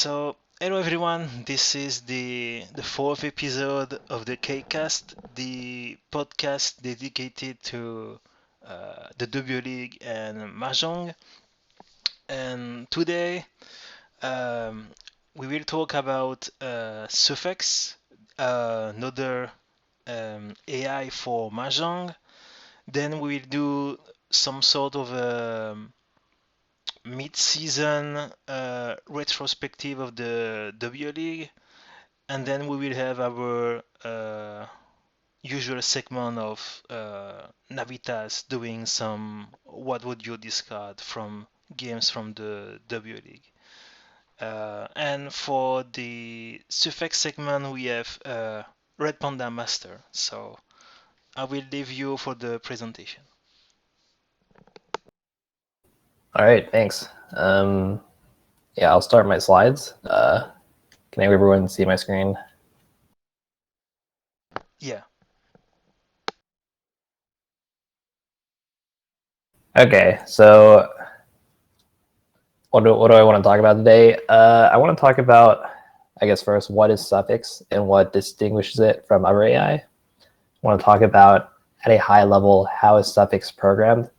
Hello everyone. This is the fourth episode of the K-Cast, the podcast dedicated to the W League and Mahjong. And today um, we will talk about SuphX, another AI for Mahjong. Then we will do some sort of mid-season retrospective of the W League. And then we will have our usual segment of Navitas doing some what would you discard from games from the W League. And for the SuphX segment, we have RedPandaMaster. So I will leave you for the presentation. All right, thanks. Yeah, I'll start my slides. Can everyone see my screen? Yeah. Okay, so what do I want to talk about today? I want to talk about, I guess first, what is SuphX and what distinguishes it from other AI. I want to talk about, at a high level, how is SuphX programmed?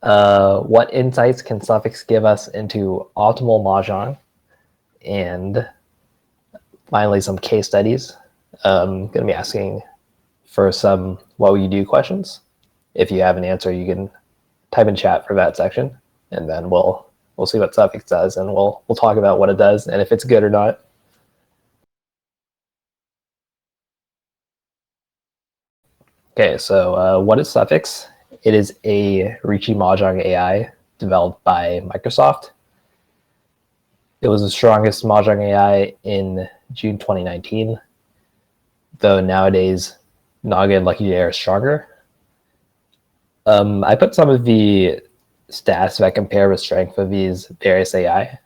What insights can SuphX give us into optimal Mahjong? And finally, some case studies. I'm going to be asking for some what will you do questions. If you have an answer, you can type in chat for that section, and then we'll see what SuphX does, and we'll talk about what it does and if it's good or not. Okay, so what is SuphX? It is a Ricci Mahjong AI developed by Microsoft. It was the strongest Mahjong AI in June 2019, though nowadays Naga and Lucky J are stronger. I put some of the stats that compare the strength of these various AI.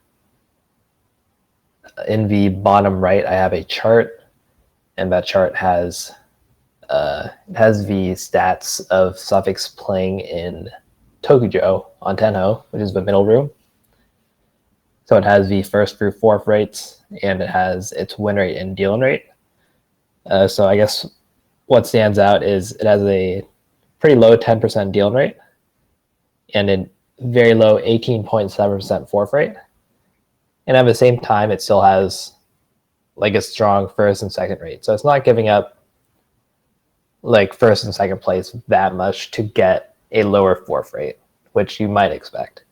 In the bottom right, I have a chart, and that chart has the stats of SuphX playing in Tokujo on Tenho, which is the middle room. So it has the first through fourth rates, and it has its win rate and deal-in rate. So I guess what stands out is it has a pretty low 10% deal-in rate and a very low 18.7% fourth rate. And at the same time, it still has like a strong first and second rate. So it's not giving up like first and second place that much to get a lower fourth rate, which you might expect.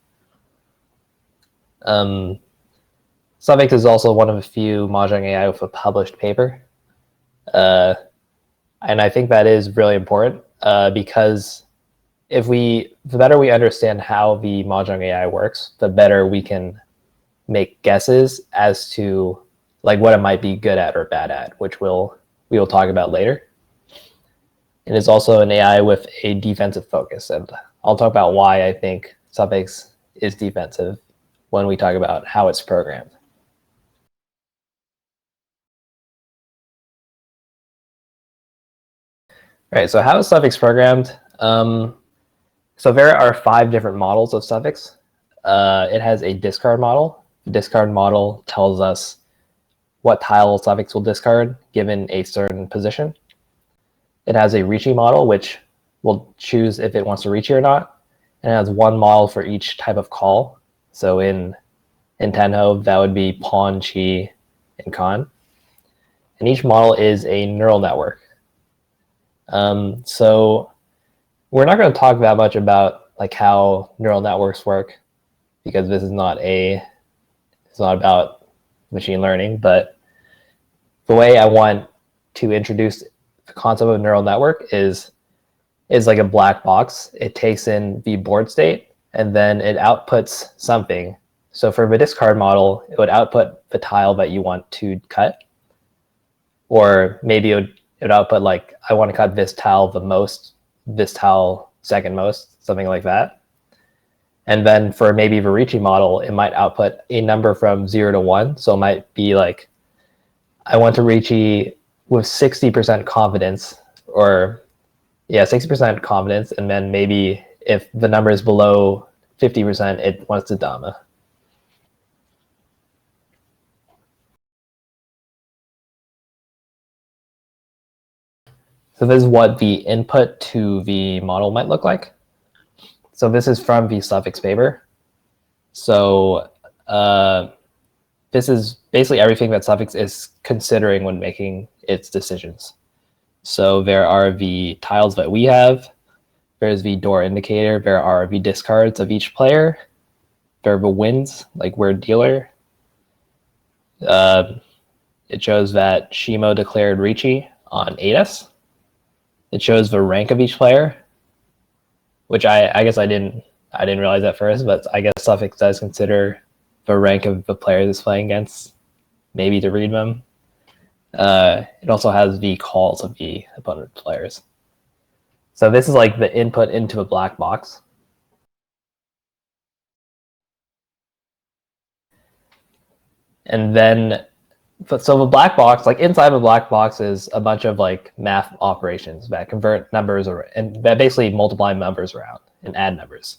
SuphX is also one of a few Mahjong AI with a published paper. And I think that is really important because the better we understand how the Mahjong AI works, the better we can make guesses as to like what it might be good at or bad at, which we will talk about later. It is also an AI with a defensive focus, and I'll talk about why I think SuphX is defensive when we talk about how it's programmed. All right, so how is SuphX programmed? So there are 5 different models of SuphX. It has a discard model. The discard model tells us what tile SuphX will discard given a certain position. It has a Ricci model, which will choose if it wants to Ricci or not. And it has one model for each type of call. So in Tenho, that would be pawn, chi, and con. And each model is a neural network. So we're not going to talk that much about like how neural networks work because this is not about machine learning. But the way I want to introduce the concept of neural network is like a black box. It takes in the board state and then it outputs something. So for the discard model, it would output the tile that you want to cut. Or maybe it would output like, I want to cut this tile the most, this tile second most, something like that. And then for maybe the Ricci model, it might output a number from 0 to 1. So it might be like, I want to Ricci with 60% confidence, or 60% confidence. And then maybe if the number is below 50%, it wants to Dama. So this is what the input to the model might look like. So this is from the SuphX paper. So this is basically everything that SuphX is considering when making its decisions. So there are the tiles that we have. There's the door indicator. There are the discards of each player. There are the wins, like we're dealer. It shows that Shimo declared Ricci on 8S. It shows the rank of each player, which I guess I didn't realize at first, but I guess SuphX does consider the rank of the players it's playing against, maybe to read them. It also has the calls of the opponent players. So this is like the input into a black box. And then, so the black box, like inside the black box is a bunch of like math operations that convert numbers and that basically multiply numbers around and add numbers.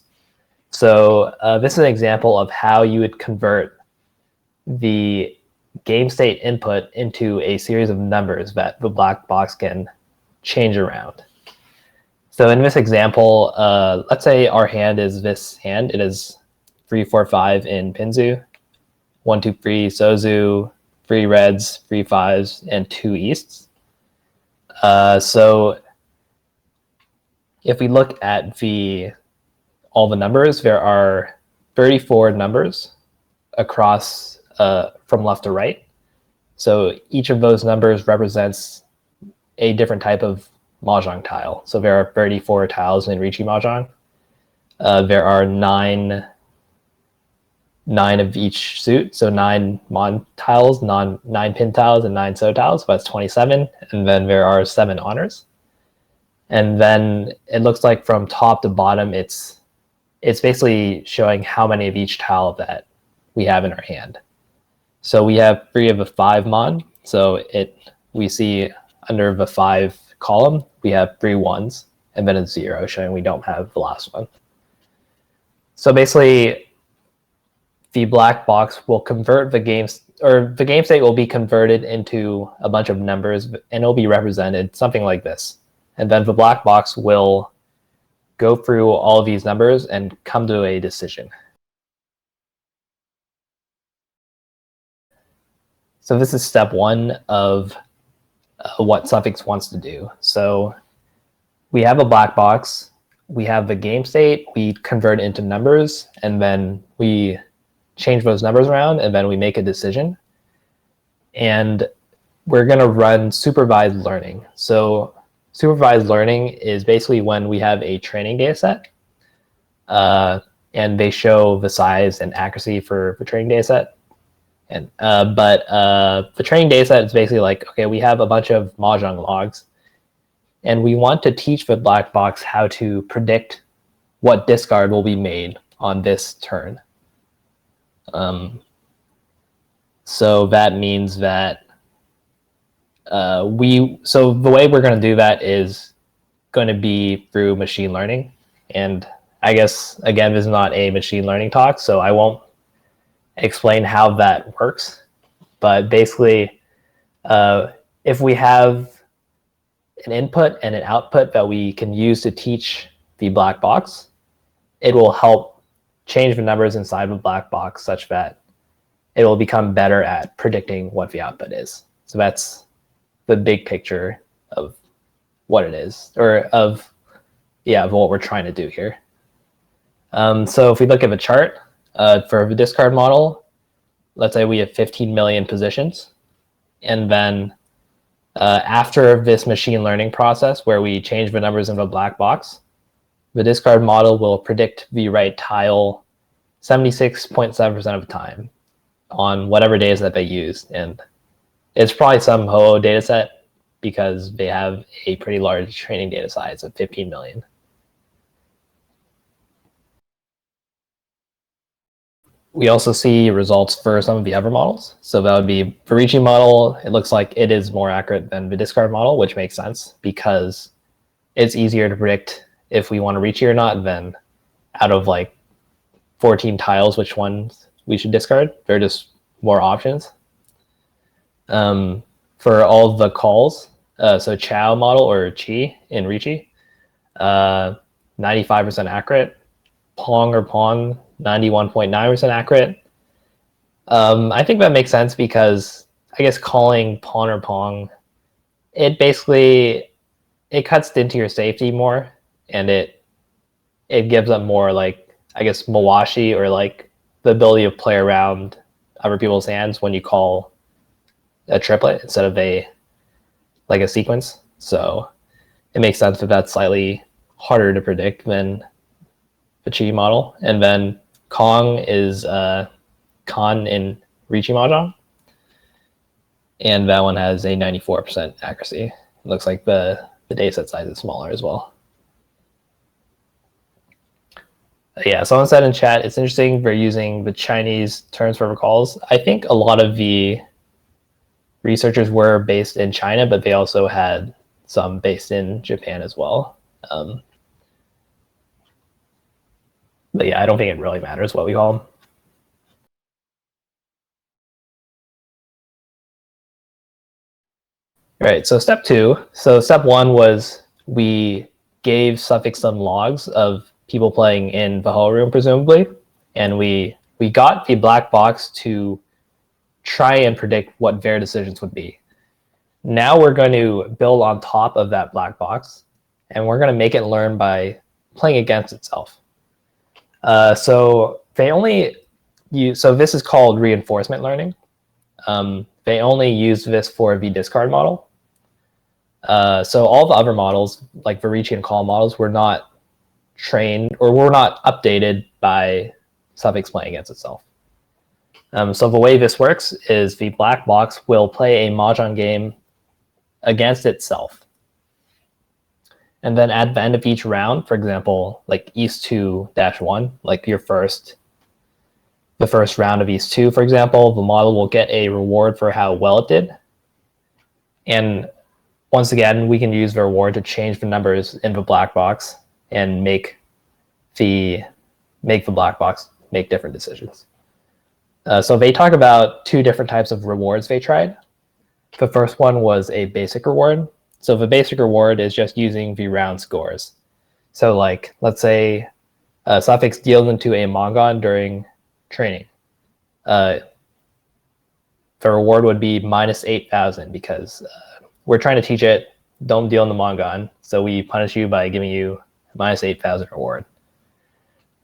So this is an example of how you would convert the game state input into a series of numbers that the black box can change around. So in this example, let's say our hand is this hand. It is 3, 4, 5 in Pinzu, 1, 2, 3 Sozu, 3 reds, 3 5s, and 2 easts. So if we look at all the numbers, there are 34 numbers across from left to right. So each of those numbers represents a different type of Mahjong tile. So there are 34 tiles in Ricci Mahjong. There are nine of each suit. So 9 Mon tiles, 9 pin tiles, and 9 So tiles. So that's 27. And then there are 7 honors. And then it looks like from top to bottom, it's basically showing how many of each tile that we have in our hand. So we have 3 of the 5 Mon. So we see under the 5 column, we have 3 1s and then a 0, showing we don't have the last one. So basically, the black box will convert the game state will be converted into a bunch of numbers, and it'll be represented something like this. And then the black box will go through all of these numbers and come to a decision. So this is step 1 of what SuphX wants to do. So we have a black box, we have the game state, we convert it into numbers, and then we change those numbers around, and then we make a decision. And we're going to run supervised learning. So supervised learning is basically when we have a training data set, and they show the size and accuracy for the training data set. And but the training data set is basically like, okay, we have a bunch of Mahjong logs, and we want to teach the black box how to predict what discard will be made on this turn. So that means that so the way we're going to do that is going to be through machine learning. And I guess, again, this is not a machine learning talk, so I won't explain how that works. But basically, if we have an input and an output that we can use to teach the black box, it will help change the numbers inside the black box such that it will become better at predicting what the output is. So that's the big picture of what it is, or of what we're trying to do here. So if we look at the chart for the discard model, let's say we have 15 million positions. And then after this machine learning process where we change the numbers in the black box, the discard model will predict the right tile 76.7% of the time on whatever data set they used. And it's probably some HOO data set because they have a pretty large training data size of 15 million. We also see results for some of the other models. So that would be for Ricci model. It looks like it is more accurate than the discard model, which makes sense because it's easier to predict if we want to Ricci or not than out of like 14 tiles, which ones we should discard. There are just more options. For all the calls, So Chow model or Chi in Ricci, 95% accurate. Pong or Pong, 91.9% accurate. I think that makes sense because I guess calling pawn or Pong, it basically it cuts into your safety more, and it gives them more like I guess mawashi or like the ability to play around other people's hands when you call a triplet instead of a like a sequence. So it makes sense that that's slightly harder to predict than the Chi model. And then Kong is Khan in Ricci Mahjong, and that one has a 94% accuracy. It looks like the dataset size is smaller as well. Yeah, someone said in chat, it's interesting they're using the Chinese terms for recalls. I think a lot of the researchers were based in China, but they also had some based in Japan as well. But yeah, I don't think it really matters what we call them. All right, so step 2. So step 1 was we gave SuphX some logs of people playing in the whole room, presumably, and we got the black box to try and predict what their decisions would be. Now we're going to build on top of that black box, and we're going to make it learn by playing against itself. So this is called reinforcement learning. They only use this for the discard model. So all the other models, like the Ricci and Call models, were not trained or were not updated by SuphX playing against itself. So the way this works is the black box will play a Mahjong game against itself. And then at the end of each round, for example, like East 2-1, like the first round of East 2, for example, the model will get a reward for how well it did. And once again, we can use the reward to change the numbers in the black box and make the black box make different decisions. So they talk about 2 different types of rewards they tried. The first one was a basic reward. So the basic reward is just using the round scores. So like, let's say SuphX deals into a Mongon during training. The reward would be minus 8,000 because we're trying to teach it, don't deal in the Mongon. So we punish you by giving you minus 8,000 reward.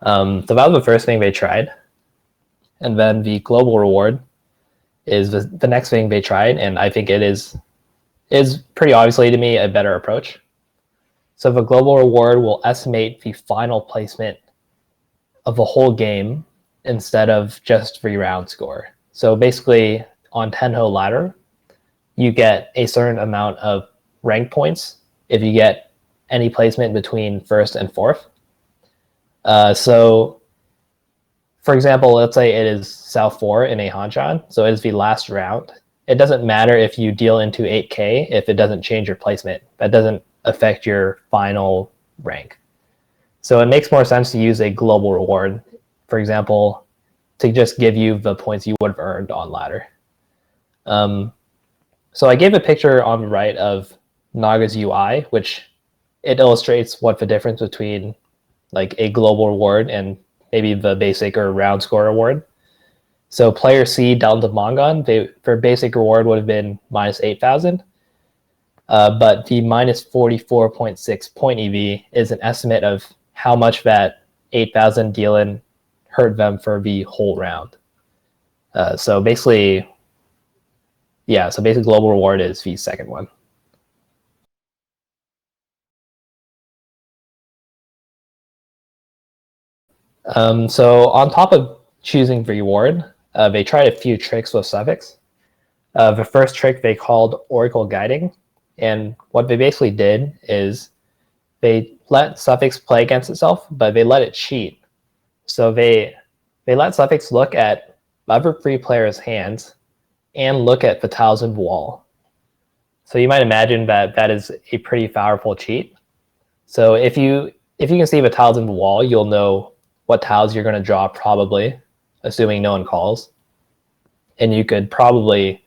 So that was the first thing they tried. And then the global reward is the next thing they tried. And I think it is pretty obviously to me a better approach. So the global reward will estimate the final placement of the whole game instead of just the round score. So basically on Tenho ladder, you get a certain amount of rank points if you get any placement between first and fourth. So for example, let's say it is South 4 in a Hanshan, so it is the last round. It doesn't matter if you deal into 8K if it doesn't change your placement. That doesn't affect your final rank. So it makes more sense to use a global reward, for example, to just give you the points you would have earned on ladder. So I gave a picture on the right of Naga's UI, which it illustrates what the difference between like a global reward and maybe the basic or round score reward. So player C down to Mongon, their basic reward would have been minus 8,000. But the minus 44.6 point EV is an estimate of how much that 8,000 deal-in hurt them for the whole round. So basically global reward is the second one. So on top of choosing the reward, they tried a few tricks with SuphX. The first trick they called Oracle Guiding. And what they basically did is they let SuphX play against itself, but they let it cheat. So they let SuphX look at other 3 players' hands and look at the tiles in the wall. So you might imagine that that is a pretty powerful cheat. So if you can see the tiles in the wall, you'll know what tiles you're going to draw probably, assuming no one calls. And you could probably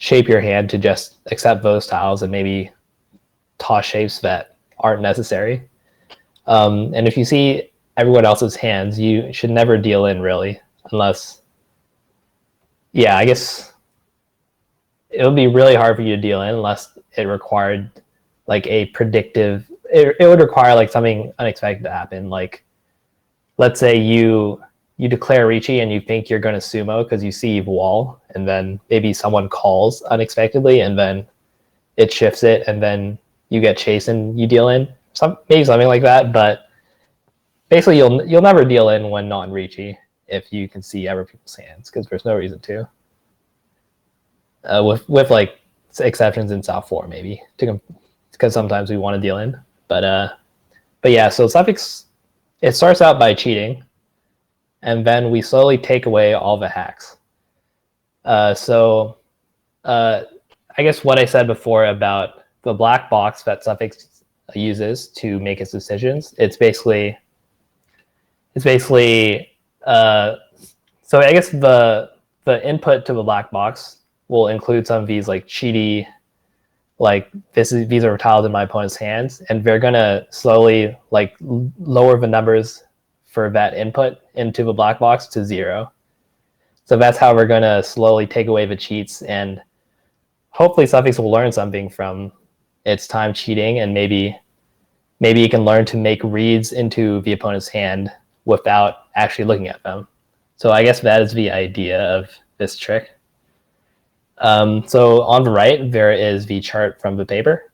shape your hand to just accept those tiles and maybe toss shapes that aren't necessary. And if you see everyone else's hands, you should never deal in really, unless, yeah, I guess it would be really hard for you to deal in unless it required like a predictive, it would require like something unexpected to happen. Like, let's say you declare Ricci and you think you're going to sumo because you see wall, and then maybe someone calls unexpectedly and then it shifts it, and then you get chased and you deal in. Maybe something like that, but basically you'll never deal in when not in Ricci if you can see other people's hands, because there's no reason to. With like exceptions in South 4 maybe, because sometimes we want to deal in. But yeah, so SuphX, it starts out by cheating, and then we slowly take away all the hacks. So I guess what I said before about the black box that SuphX uses to make its decisions, it's basically so I guess the input to the black box will include some of these like cheaty, like these are tiles in my opponent's hands, and they're gonna slowly like lower the numbers for that input into the black box to 0. So that's how we're gonna slowly take away the cheats, and hopefully SuphX will learn something from its time cheating, and maybe you can learn to make reads into the opponent's hand without actually looking at them. So I guess that is the idea of this trick. So on the right, there is the chart from the paper,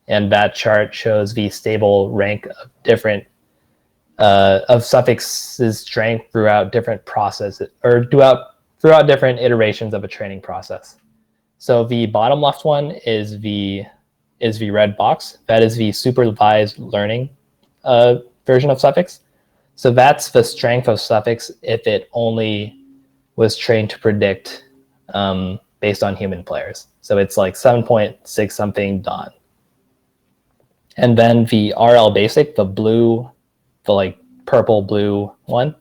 and that chart shows the stable rank of different of SuphX's strength throughout different processes, or throughout different iterations of a training process. So the bottom left one is the red box. That is the supervised learning version of SuphX. So that's the strength of SuphX if it only was trained to predict based on human players. So it's like 7.6 something Don. And then the RL basic, the like purple blue one,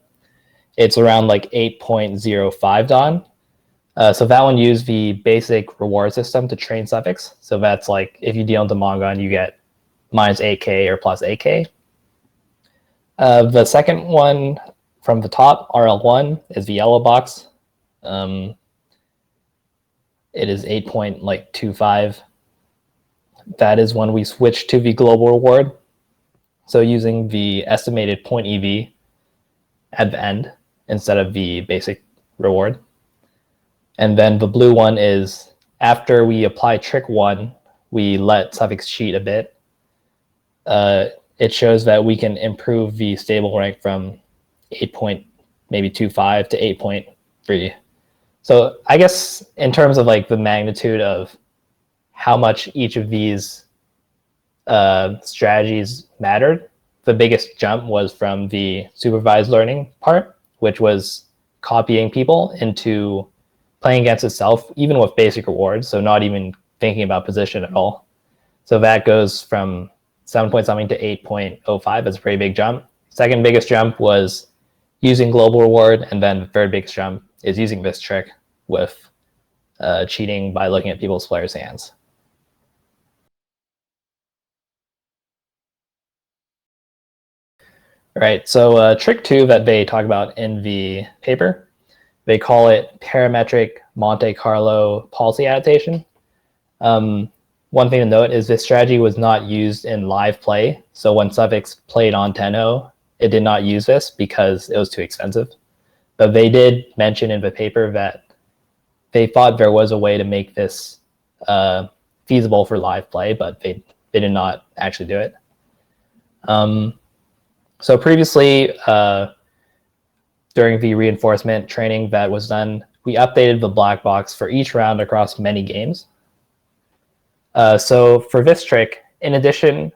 it's around like 8.05 Don. So that one used the basic reward system to train SuphX. So that's like if you deal into Mongon, you get minus 8k or plus 8k. The second one from the top, RL1, is the yellow box. It is 8.25. That is when we switch to the global reward. So using the estimated point EV at the end instead of the basic reward. And then the blue one is after we apply trick 1, we let SuphX cheat a bit. It shows that we can improve the stable rank from 8.25 to 8.3. So I guess in terms of like the magnitude of how much each of these strategies mattered, the biggest jump was from the supervised learning part, which was copying people into playing against itself, even with basic rewards, so not even thinking about position at all. So that goes from 7 point something to 8.05. That's a pretty big jump. Second biggest jump was using global reward, and then the third biggest jump is using this trick with cheating by looking at people's players' hands. All right, so trick 2 that they talk about in the paper, they call it parametric Monte Carlo policy adaptation. One thing to note is this strategy was not used in live play. So when SuphX played on Tenno, it did not use this because it was too expensive. But they did mention in the paper that they thought there was a way to make this feasible for live play, but they did not actually do it. So previously, during the reinforcement training that was done, we updated the black box for each round across many games. So for this trick, in addition,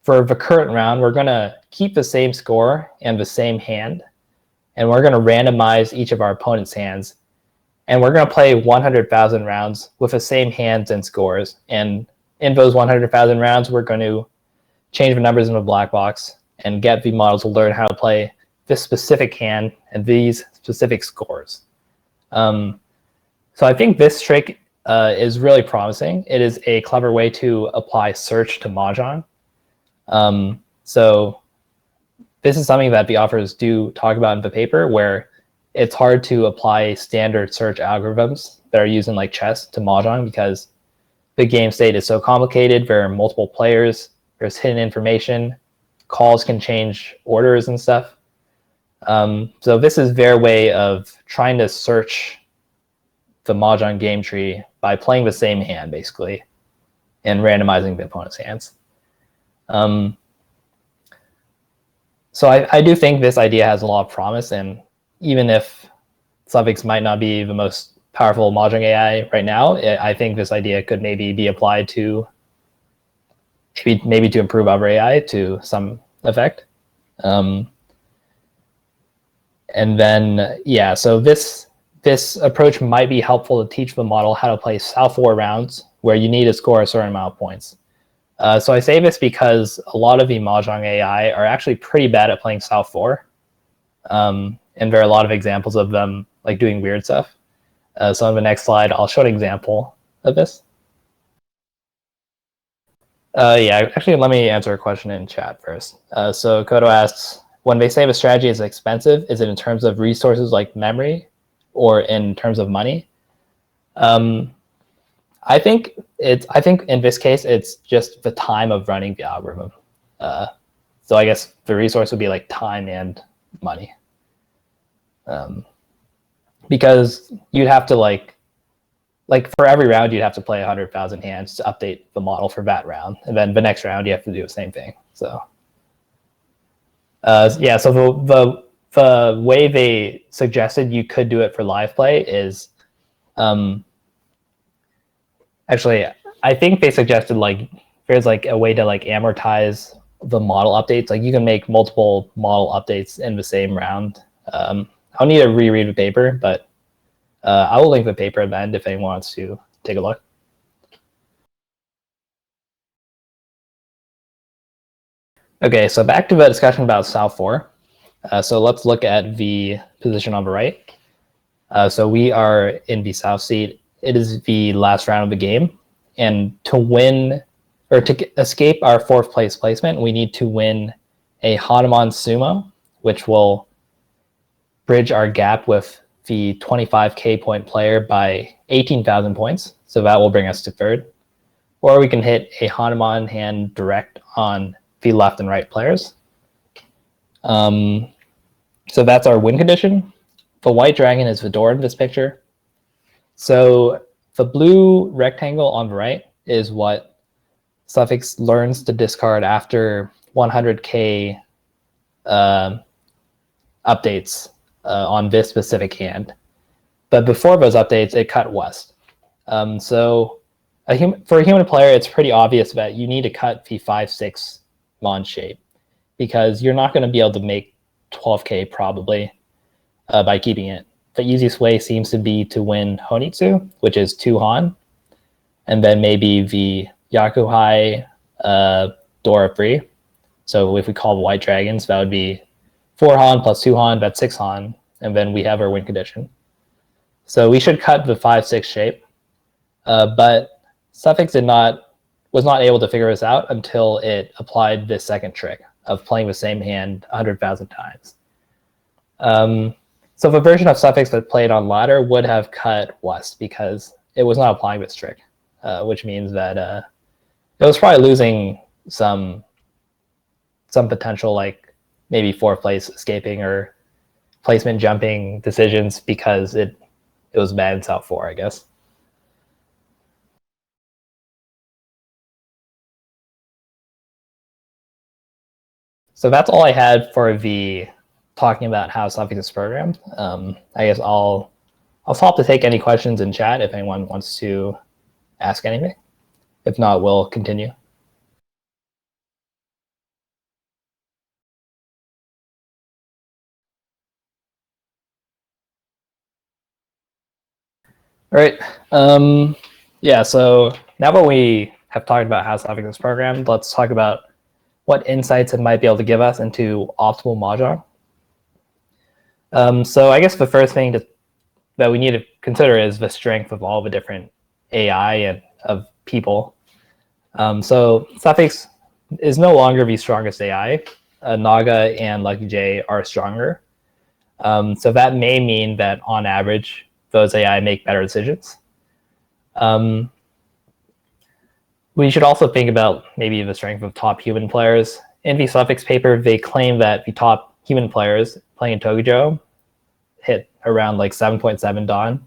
for the current round, we're going to keep the same score and the same hand, and we're going to randomize each of our opponent's hands, and we're going to play 100,000 rounds with the same hands and scores. And in those 100,000 rounds, we're going to change the numbers in the black box and get the model to learn how to play this specific hand and these specific scores. So I think this trick is really promising. It is a clever way to apply search to Mahjong. So this is something that the authors do talk about in the paper, where it's hard to apply standard search algorithms that are used in like chess to Mahjong because the game state is so complicated. There are multiple players. There's hidden information. Calls can change orders and stuff. So this is their way of trying to search the Mahjong game tree by playing the same hand, basically, and randomizing the opponent's hands. So I do think this idea has a lot of promise, and even if SuphX might not be the most powerful Mahjong AI right now, I think this idea could maybe be applied to maybe to improve our AI to some effect. And then, yeah, so this approach might be helpful to teach the model how to play South 4 rounds where you need to score a certain amount of points. So I say this because a lot of the Mahjong AI are actually pretty bad at playing South 4. And there are a lot of examples of them like doing weird stuff. So on the next slide, I'll show an example of this. Yeah, actually, let me answer a question in chat first. So Kodo asks, when they say the strategy is expensive, is it in terms of resources like memory or in terms of money? I think in this case, it's just the time of running the algorithm. So I guess the resource would be like time and money. Because you'd have to like for every round, you'd have to play 100,000 hands to update the model for that round. And then the next round, you have to do the same thing. So yeah, so the way they suggested you could do it for live play is actually, I think they suggested like there's like a way to like amortize the model updates. Like you can make multiple model updates in the same round. I'll need to reread the paper, but I will link the paper at the end if anyone wants to take a look. Okay, so back to the discussion about South 4. So let's look at the position on the right. So we are in the South seat. It is the last round of the game. And to win, or to escape our 4th place placement, we need to win a Hanuman Sumo, which will bridge our gap with the 25k point player by 18,000 points. So that will bring us to 3rd. Or we can hit a Hanuman hand direct on the left and right players. So that's our win condition. The white dragon is the door in this picture. So the blue rectangle on the right is what SuphX learns to discard after 100k updates on this specific hand. But before those updates, it cut west. So for a human player, it's pretty obvious that you need to cut the 5-6 mon shape because you're not going to be able to make 12k probably by keeping it. The easiest way seems to be to win Honitsu, which is 2 Han, and then maybe the Yakuhai Dora free. So if we call the white dragons, that would be 4 Han plus 2 Han, that's 6 Han, and then we have our win condition. So we should cut the 5-6 shape, but SuphX was not able to figure this out until it applied this second trick of playing the same hand 100,000 times. So the version of SuphX that played on ladder would have cut west because it was not applying this trick, which means that it was probably losing some potential, like maybe 4th place escaping or placement jumping decisions because it was bad in South 4, I guess. So that's all I had for the talking about how SuphX is programmed. I guess I'll stop to take any questions in chat if anyone wants to ask anything. If not, we'll continue. All right. Yeah, so now that we have talked about how SuphX is programmed, let's talk about what insights it might be able to give us into optimal Mahjong. So I guess the first thing that we need to consider is the strength of all the different AI and of people. So SuphX is no longer the strongest AI. Naga and Lucky J are stronger. So that may mean that on average, those AI make better decisions. We should also think about maybe the strength of top human players. In the SuphX paper, they claim that the top human players playing in Tokujo hit around like 7.7 Dan.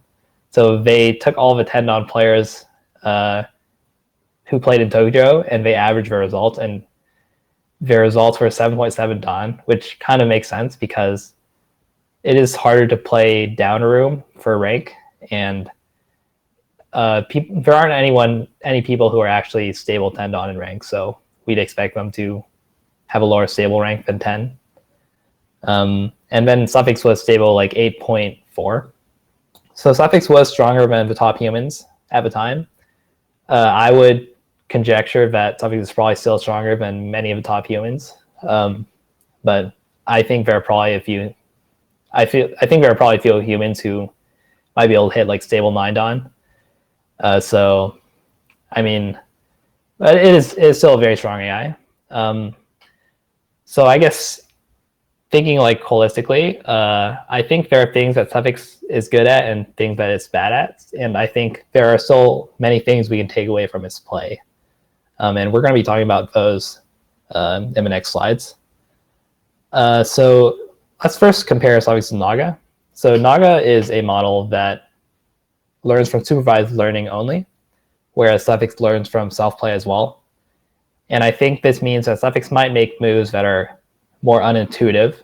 So they took all the 10 Dan players who played in Tokujo and they averaged their results, and their results were 7.7 Dan, which kind of makes sense because it is harder to play down a room for rank, and there aren't any people who are actually stable 10 Dan in rank, so we'd expect them to have a lower stable rank than 10. And then SuphX was stable like 8.4. So SuphX was stronger than the top humans at the time. I would conjecture that SuphX is probably still stronger than many of the top humans. But I think there are probably a few. I think there are probably a few humans who might be able to hit like stable 9 Dan. So, I mean, it is still a very strong AI. So I guess thinking like holistically, I think there are things that SuphX is good at and things that it's bad at, and I think there are still many things we can take away from its play. And we're going to be talking about those in the next slides. So let's first compare SuphX to Naga. So Naga is a model that learns from supervised learning only, whereas SuphX learns from self-play as well. And I think this means that SuphX might make moves that are more unintuitive,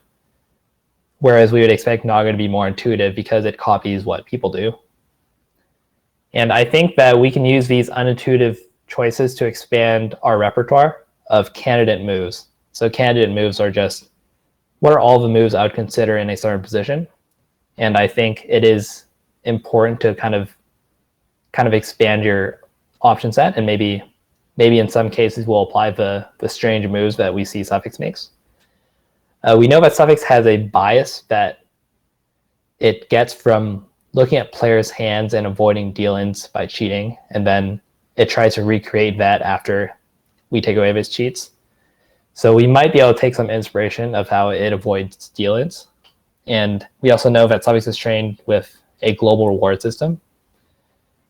whereas we would expect Naga to be more intuitive because it copies what people do. And I think that we can use these unintuitive choices to expand our repertoire of candidate moves. So candidate moves are just, what are all the moves I would consider in a certain position? And I think it is important to kind of expand your option set, and maybe in some cases we'll apply the strange moves that we see SuphX makes. We know that SuphX has a bias that it gets from looking at players' hands and avoiding deal-ins by cheating, and then it tries to recreate that after we take away his cheats. So we might be able to take some inspiration of how it avoids deal-ins. And we also know that SuphX is trained with a global reward system.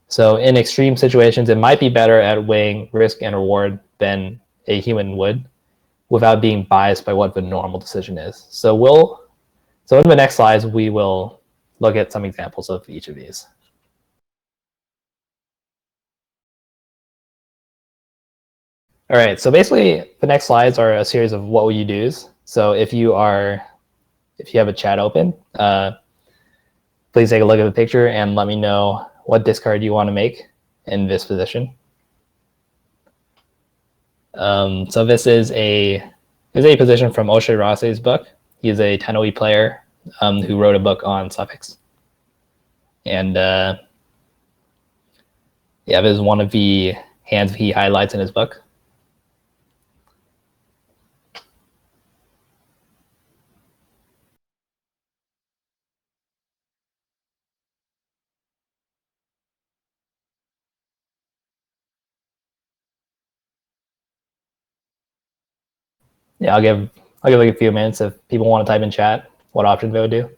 So in extreme situations, it might be better at weighing risk and reward than a human would, without being biased by what the normal decision is. So in the next slides, we will look at some examples of each of these. All right, so basically the next slides are a series of what would you do's. So if you have a chat open, please take a look at the picture and let me know what discard you want to make in this position. So this is a position from O'Shea Ross's book. He's a Tenoi player who wrote a book on SuphX. And yeah, this is one of the hands he highlights in his book. Yeah, I'll give like a few minutes if people want to type in chat what options they would do.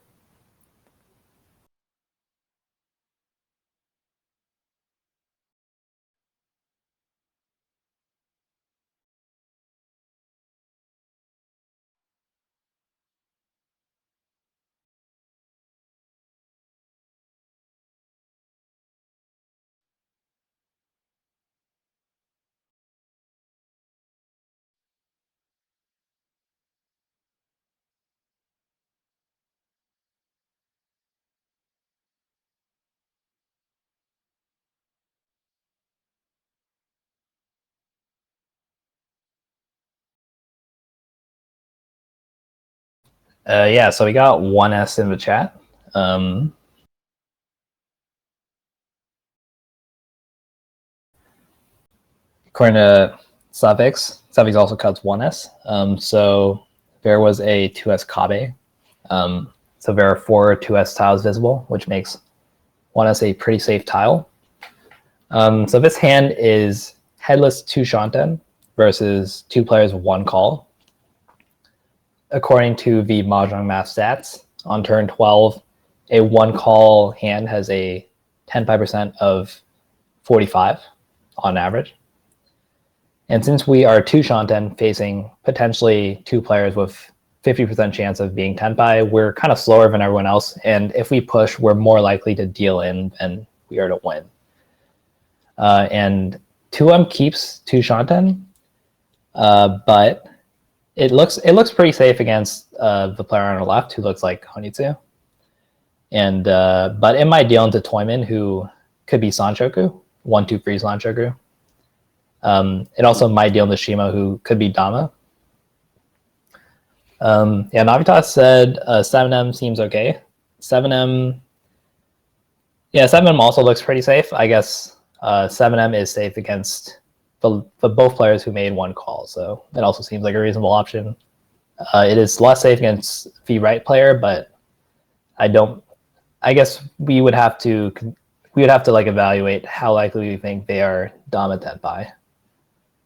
Yeah, so we got 1S in the chat. According to SuphX also cuts 1S. So there was a 2S Kabe. So there are 4 2S tiles visible, which makes 1S a pretty safe tile. So this hand is headless 2 shanten versus 2 players 1 call. According to the Mahjong math stats, on turn 12, a 1 call hand has a 10% of 45 on average. And since we are 2 shanten facing potentially 2 players with 50% chance of being tenpai, we're kind of slower than everyone else. And if we push, we're more likely to deal in than we are to win. And 2M keeps 2 shanten, but it looks pretty safe against the player on our left, who looks like Honitsu. And but it might deal into Toyman, who could be Sanchoku, 1-2-3 Sanchoku. It also might deal into Shima, who could be Dama. Yeah, Navitas said 7M seems okay. 7M, yeah, 7M also looks pretty safe. I guess 7M is safe against the both players who made 1 call, so it also seems like a reasonable option. It is less safe against the right player, but I guess we would have to like evaluate how likely we think they are Dama tenpai.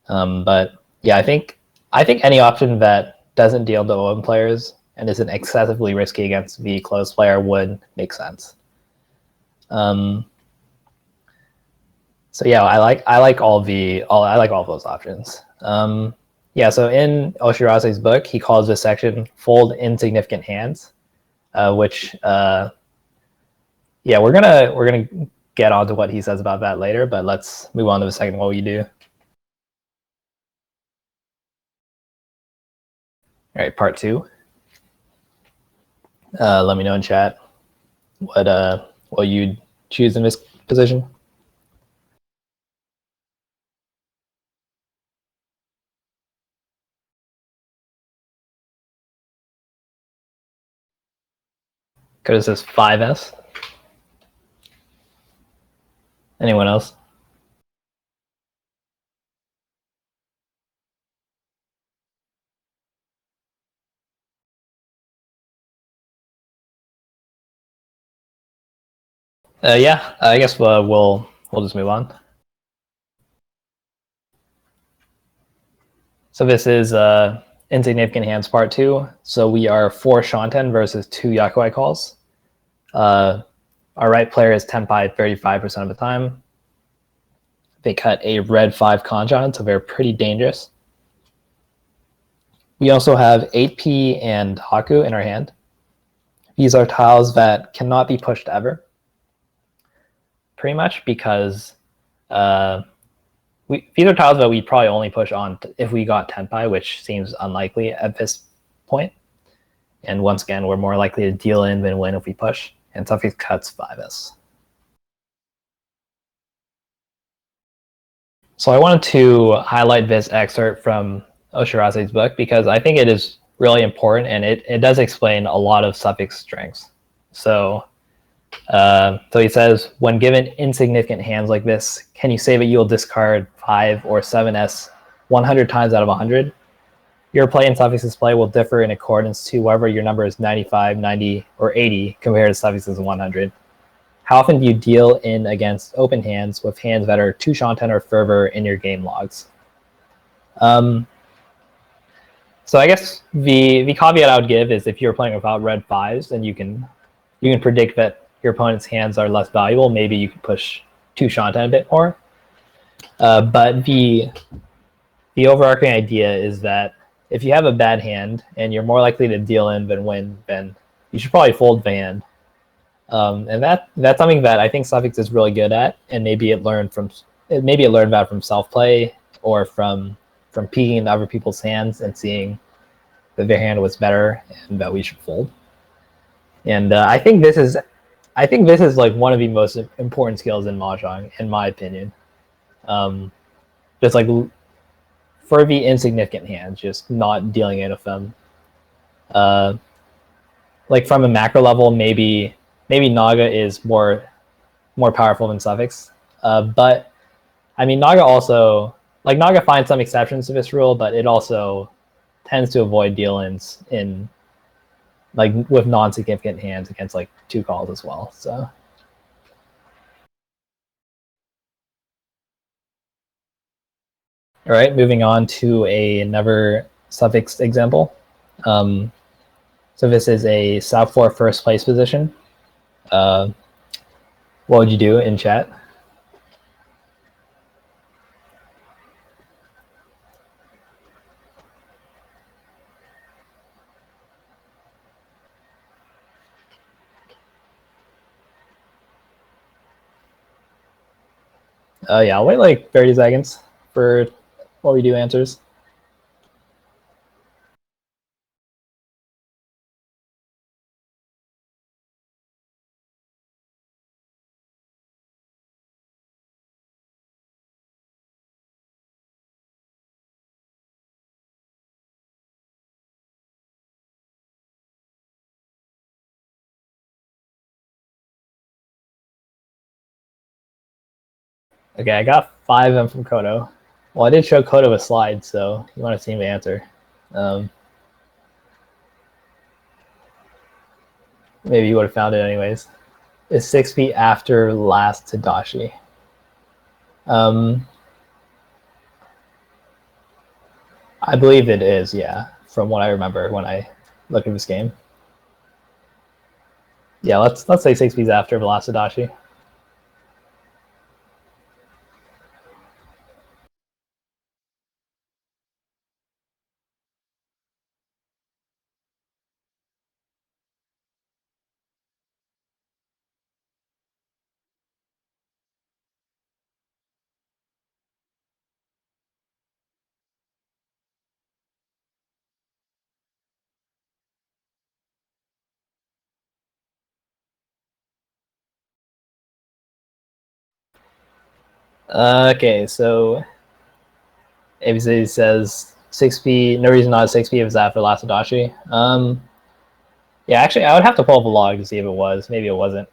But yeah, I think any option that doesn't deal to OM players and isn't excessively risky against the close player would make sense. So yeah, I like all of those options. Yeah, so in Oshirase's book, he calls this section "Fold Insignificant Hands," which yeah, we're gonna get onto what he says about that later. But let's move on to the second what we do. All right, part 2. Let me know in chat what you'd choose in this position. Because it says 5S. Anyone else? Yeah, I guess we'll just move on. So this is Insignificant Hands Part 2. So we are 4 shanten versus 2 yakuai calls. Our right player is tenpai 35% of the time. They cut a red 5 kanjan, so they're pretty dangerous. We also have 8P and Haku in our hand. These are tiles that cannot be pushed ever, pretty much because these are tiles that we probably only push on if we got tenpai, which seems unlikely at this point. And once again, we're more likely to deal in than win if we push. And SuphX cuts 5S. So I wanted to highlight this excerpt from Oshirase's book because I think it is really important, and it does explain a lot of SuphX strengths. So he says, when given insignificant hands like this, can you say that you'll discard 5 or 7S 100 times out of 100? Your play and SuphX's play will differ in accordance to whether your number is 95, 90, or 80 compared to SuphX's 100. How often do you deal in against open hands with hands that are 2 shanten or further in your game logs? So I guess the caveat I would give is if you're playing without red 5s, then you can predict that your opponent's hands are less valuable. Maybe you can push 2 shanten a bit more. But the overarching idea is that if you have a bad hand and you're more likely to deal in than win, then you should probably fold the hand. And that's something that I think SuphX is really good at, and maybe it learned that from self-play or from peeking into other people's hands and seeing that their hand was better and that we should fold. And I think this is like one of the most important skills in Mahjong, in my opinion. Just like for the insignificant hands, just not dealing in with them. Like from a macro level, maybe Naga is more powerful than SuphX. But I mean, Naga finds some exceptions to this rule, but it also tends to avoid deal-ins in like with non-significant hands against like 2 calls as well. So All right, moving on to another SuphX example. So this is a South 4 first place position. What would you do in chat? Yeah, I'll wait like 30 seconds for what we do answers. Okay, I got 5 of them from Kodo. Well, I did show Kodo a slide, so you want to see the answer. Maybe you would have found it anyways. Is 6 feet after last Tadashi? I believe it is, yeah, from what I remember when I look at this game. Yeah, let's say 6 feet after the last Tadashi. Okay, so ABC says 6P, no reason not 6P if it's after last Adachi. Yeah, actually, I would have to pull up a log to see if it was. Maybe it wasn't.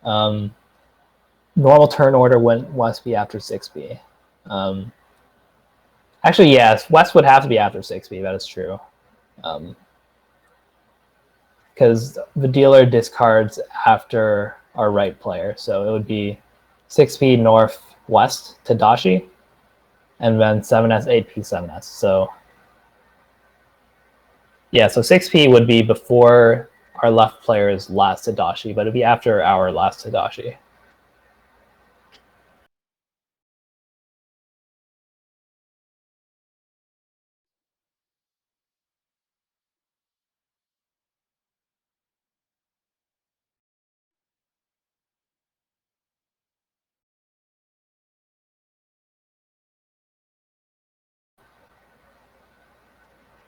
Normal turn order must be after 6B. Actually, yes, West would have to be after 6B. That is true. Because the dealer discards after our right player. So it would be 6P northwest to Dashi, and then 7S, 8P, 7S. So yeah, so 6P would be before our left player's last Tadashi, but it'd be after our last Tadashi.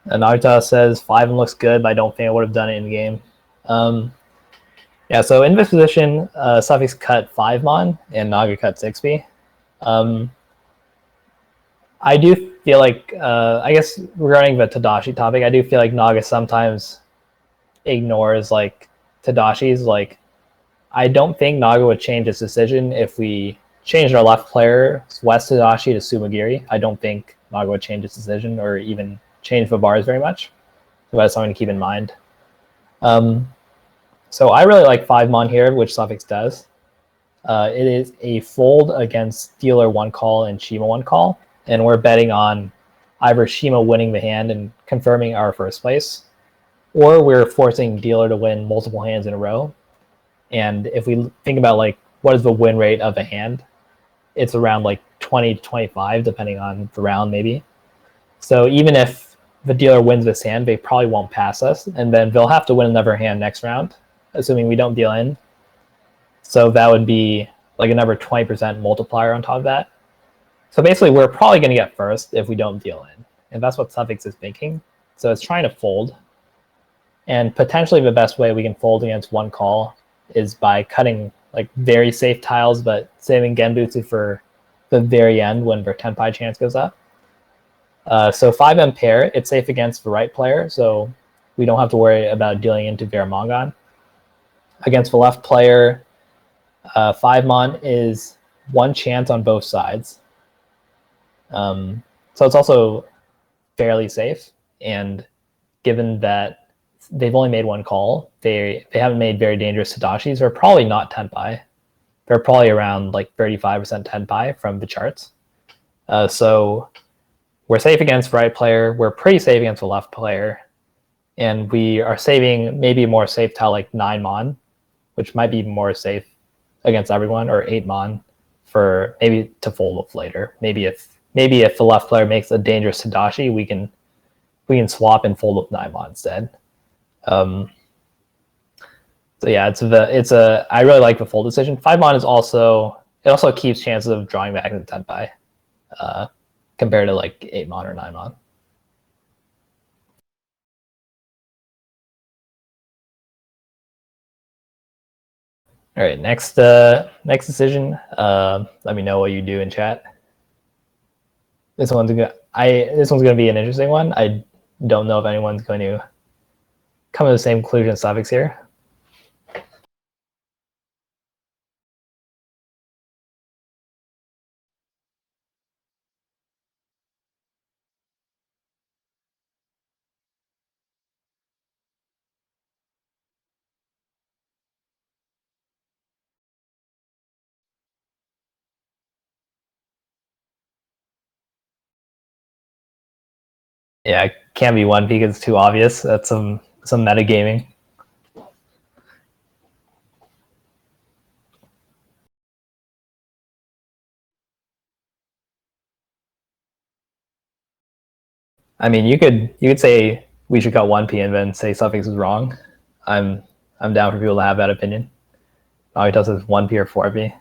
And Naruto says 5 looks good, but I don't think I would have done it in game. Yeah, so in this position, SuphX cut 5 mon and Naga cut 6B. I do feel like, I guess regarding the Tadashi topic, I do feel like Naga sometimes ignores like Tadashi's. Like, I don't think Naga would change his decision if we changed our left player West Tadashi to Sumagiri. I don't think Naga would change his decision or even change the bars very much. So that's something to keep in mind. So I really like 5 mon here, which SuphX does. It is a fold against dealer 1 call and Shima 1 call, and we're betting on either Shima winning the hand and confirming our first place, or we're forcing dealer to win multiple hands in a row. And if we think about like what is the win rate of a hand, it's around like 20 to 25, depending on the round maybe. So even if the dealer wins this hand, they probably won't pass us, and then they'll have to win another hand next round, assuming we don't deal in. So that would be like another 20% multiplier on top of that. So basically, we're probably going to get first if we don't deal in. And that's what SuphX is thinking. So it's trying to fold. And potentially the best way we can fold against 1 call is by cutting like very safe tiles, but saving Genbutsu for the very end when their Tenpai chance goes up. So 5M pair, it's safe against the right player, so we don't have to worry about dealing into Viramongan. Against the left player, 5 mon is 1 chance on both sides. So it's also fairly safe. And given that they've only made 1 call, they haven't made very dangerous Tadashis. They're probably not Tenpai. They're probably around like 35% Tenpai from the charts. So we're safe against right player. We're pretty safe against the left player. And we are saving maybe a more safe tile like 9 mon, which might be more safe against everyone, or 8 mon for maybe to fold with later. Maybe if the left player makes a dangerous Tadashi, we can swap and fold with 9 mon instead. So yeah, I really like the fold decision. 5 mon is also keeps chances of drawing back into Tenpai, compared to like 8 mon or 9 mon. All right, next decision. Let me know what you do in chat. This one's gonna be an interesting one. I don't know if anyone's going to come to the same conclusion as SuphX here. Yeah, it can't be 1P because it's too obvious. That's some metagaming. I mean, you could say we should cut 1P and then say SuphX is wrong. I'm down for people to have that opinion. All he does is 1P or 4P.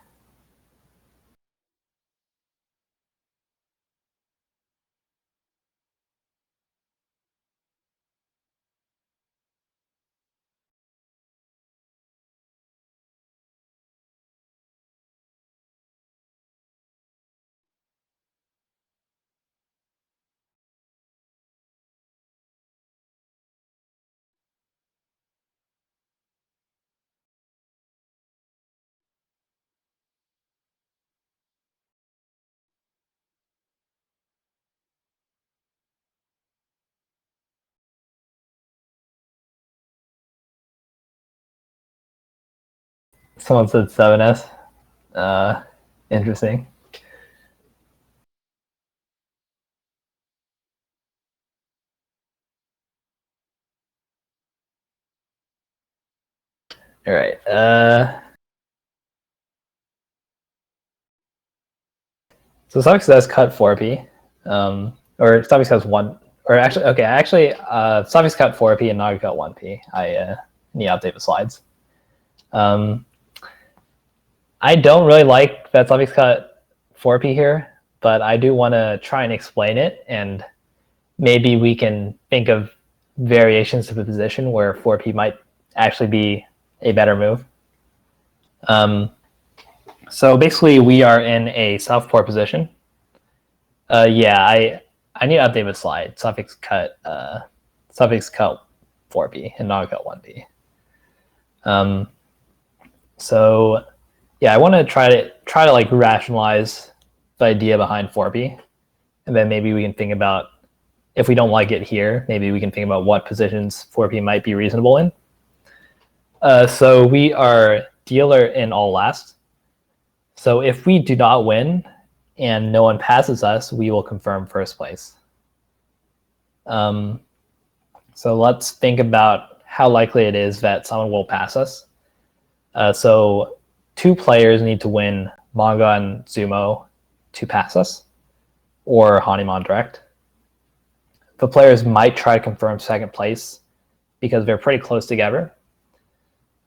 Someone said 7S. Interesting. All right. So SuphX does cut 4P, or SuphX has 1, or actually, okay, SuphX cut 4P and Naga cut 1P. I need to update the slides. I don't really like that SuphX cut 4P here, but I do want to try and explain it, and maybe we can think of variations to the position where 4P might actually be a better move. So basically, we are in a southport position. Yeah, I need to update the slide. SuphX cut 4P and Naga cut 1P. So yeah, I want to try to like rationalize the idea behind 4P, and then maybe we can think about, if we don't like it here, maybe we can think about what positions 4P might be reasonable in. So we are dealer in all last. So if we do not win and no one passes us, we will confirm first place. So let's think about how likely it is that someone will pass us. So 2 players need to win Manga and Zumo to pass us, or Hanimon direct. The players might try to confirm second place because they're pretty close together.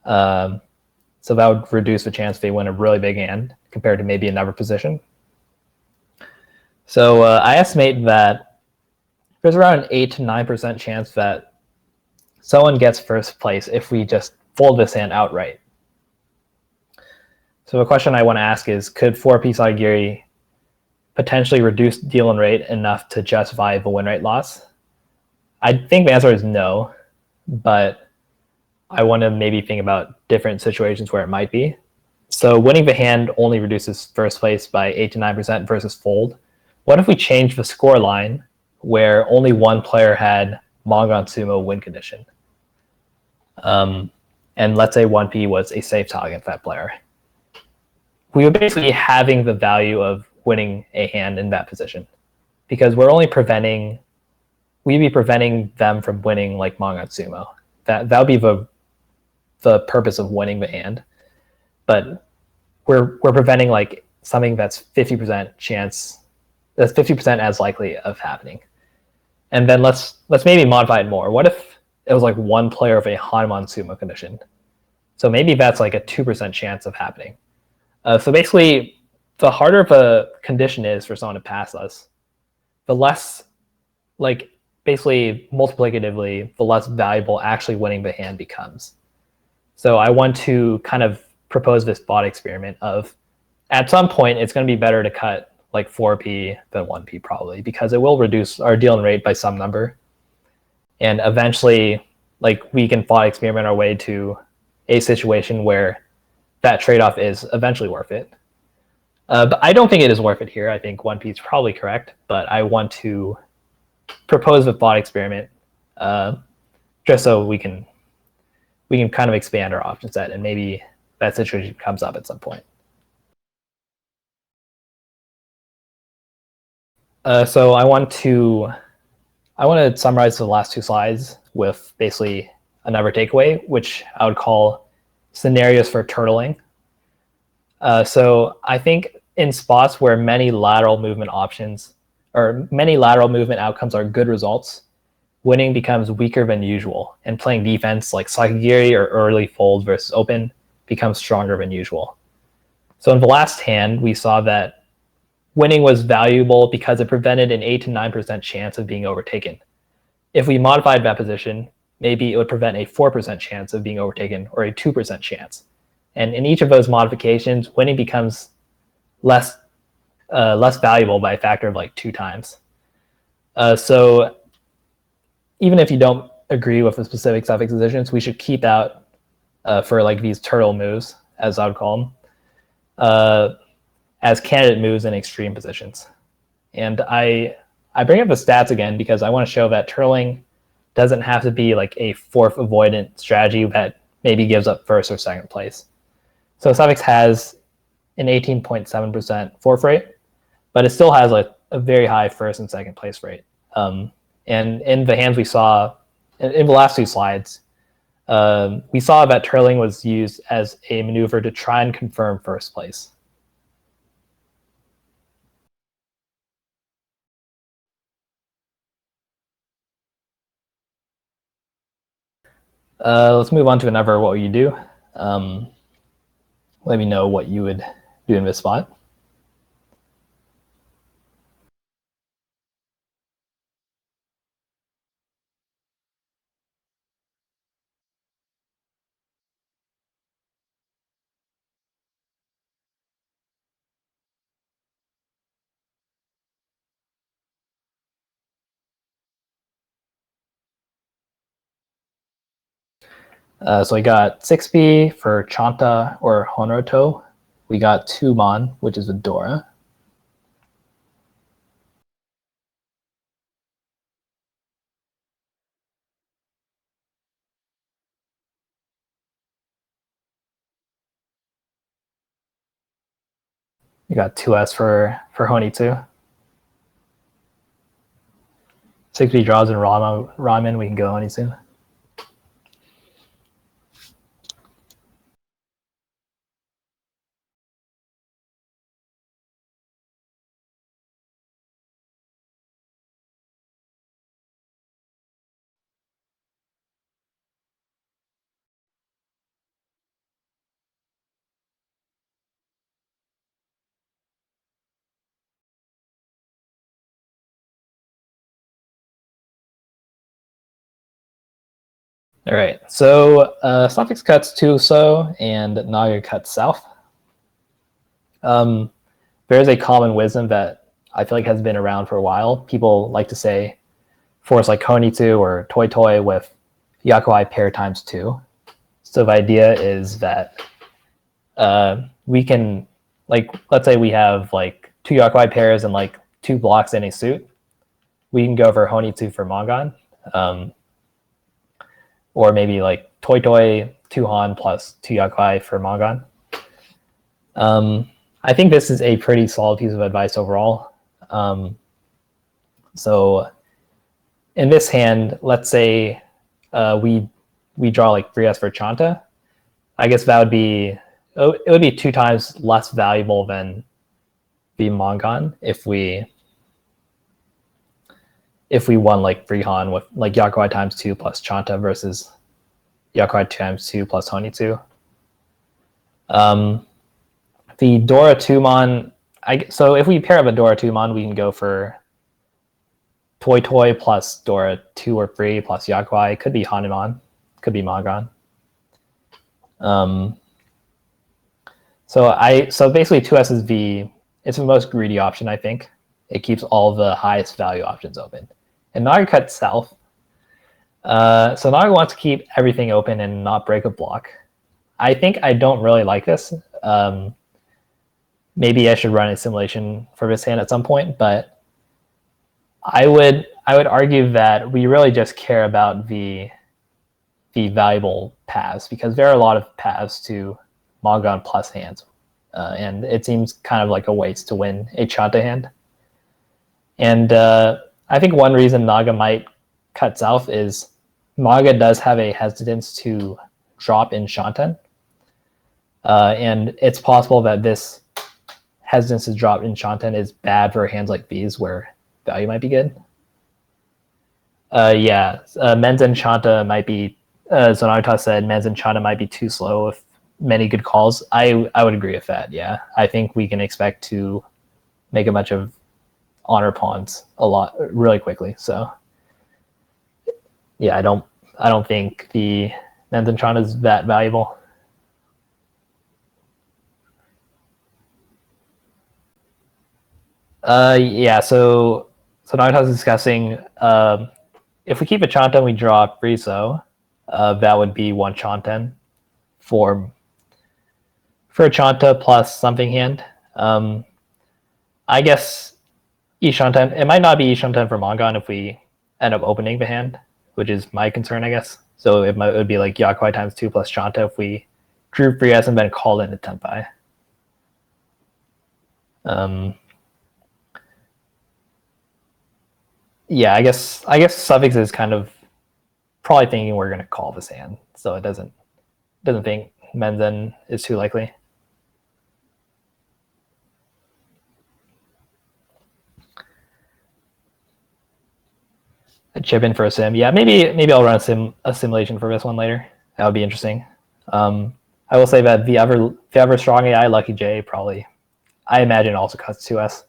So that would reduce the chance they win a really big hand compared to maybe another position. So I estimate that there's around an 8 to 9% chance that someone gets first place if we just fold this hand outright. So the question I want to ask is, could 4P Saigiri potentially reduce deal-in rate enough to justify the win rate loss? I think the answer is no, but I want to maybe think about different situations where it might be. So winning the hand only reduces first place by 8 to 9% versus fold. What if we change the score line where only one player had Mongon Sumo win condition? And let's say 1P was a safe tile against that player. We would basically be having the value of winning a hand in that position. because we'd be preventing them from winning like Manga Sumo. That would be the purpose of winning the hand. But we're preventing like something that's 50% chance, that's 50% as likely of happening. And then let's maybe modify it more. What if it was like one player of a Hanuman Sumo condition? So maybe that's like a 2% chance of happening. So basically, the harder of a condition is for someone to pass us, the less, like basically multiplicatively, the less valuable actually winning the hand becomes. So I want to kind of propose this thought experiment of, at some point, it's going to be better to cut like 4p than 1p probably, because it will reduce our dealing rate by some number. And eventually, like we can thought experiment our way to a situation where that trade-off is eventually worth it. But I don't think it is worth it here. I think 1p is probably correct, but I want to propose a thought experiment just so we can kind of expand our option set, and maybe that situation comes up at some point. So I want to summarize the last two slides with basically another takeaway, which I would call scenarios for turtling. So I think in spots where many lateral movement options or many lateral movement outcomes are good results, winning becomes weaker than usual, and playing defense like Sakigiri or early fold versus open becomes stronger than usual. So in the last hand, we saw that winning was valuable because it prevented an 8 to 9% chance of being overtaken. If we modified that position, maybe it would prevent a 4% chance of being overtaken or a 2% chance. And in each of those modifications, winning becomes less valuable by a factor of like 2 times. So even if you don't agree with the specific suffix decisions, we should keep out for like these turtle moves, as I would call them, as candidate moves in extreme positions. And I bring up the stats again because I want to show that turtling doesn't have to be like a fourth avoidant strategy that maybe gives up first or second place. So SuphX has an 18.7% fourth rate, but it still has like a very high first and second place rate. And in the hands we saw in the last two slides, we saw that turtling was used as a maneuver to try and confirm first place. Let's move on to another what would you do. Let me know what you would do in this spot. So we got 6B for Chanta or Honroto. We got 2 Mon, which is a Dora. We got 2S for Honitsu. 6B draws in Ramen, we can go Honitsu. All right, so SuphX cuts to so, and Naga cuts south. There is a common wisdom that I feel like has been around for a while. People like to say force like Honitsu or Toi Toi with Yakuai pair times 2. So the idea is that we can, like, let's say we have like 2 Yakuai pairs and like 2 blocks in a suit. We can go for Honitsu for Mongon. Or maybe like Toi Toi, 2 Han plus 2 Yakuai for Mongon. I think this is a pretty solid piece of advice overall. So in this hand, let's say we draw like 3s for Chanta. I guess that would be, it would be 2 times less valuable than the Mongon if we won like Freehan with like Yakuai times 2 plus Chanta versus Yakuai times 2 plus Honitsu. The Dora 2mon, so if we pair up a Dora 2mon, we can go for Toy Toy plus Dora 2 or 3 plus Yakuai. Could be Hanuman, could be Mongon. So basically 2S is it's the most greedy option, I think. It keeps all the highest value options open. And Naga cuts south. So Naga wants to keep everything open and not break a block. I think I don't really like this. Maybe I should run a simulation for this hand at some point, but I would argue that we really just care about the valuable paths, because there are a lot of paths to Mongon plus hands, and it seems kind of like a waste to win a Chanta hand. And I think one reason Naga might cut south is Naga does have a hesitance to drop in Shanten, and it's possible that this hesitance to drop in Shanten is bad for hands like these where value might be good. Yeah, Men's and Chanta might be, Zonarta said, Men's and Chanta might be too slow with many good calls. I would agree with that, yeah. I think we can expect to make a bunch of honor pawns really quickly. So yeah, I don't think the Men's and Chanta is that valuable. Yeah, so Naruto was discussing, if we keep a Chanten, we draw Friso. That would be 1 Chanten for a Chanta plus something hand. I guess Ishanten, it might not be Ishanten for Mongon if we end up opening the hand, which is my concern, I guess. So it would be like Yakuai times 2 plus Chanta if we drew 3S and then called in a Tenpai. Yeah, I guess SuphX is kind of probably thinking we're going to call this hand, so it doesn't think Menzen is too likely. A chip in for a sim. Yeah, maybe I'll run a simulation for this one later. That would be interesting. I will say that the other strong AI, Lucky J, probably, I imagine, also cuts 2S.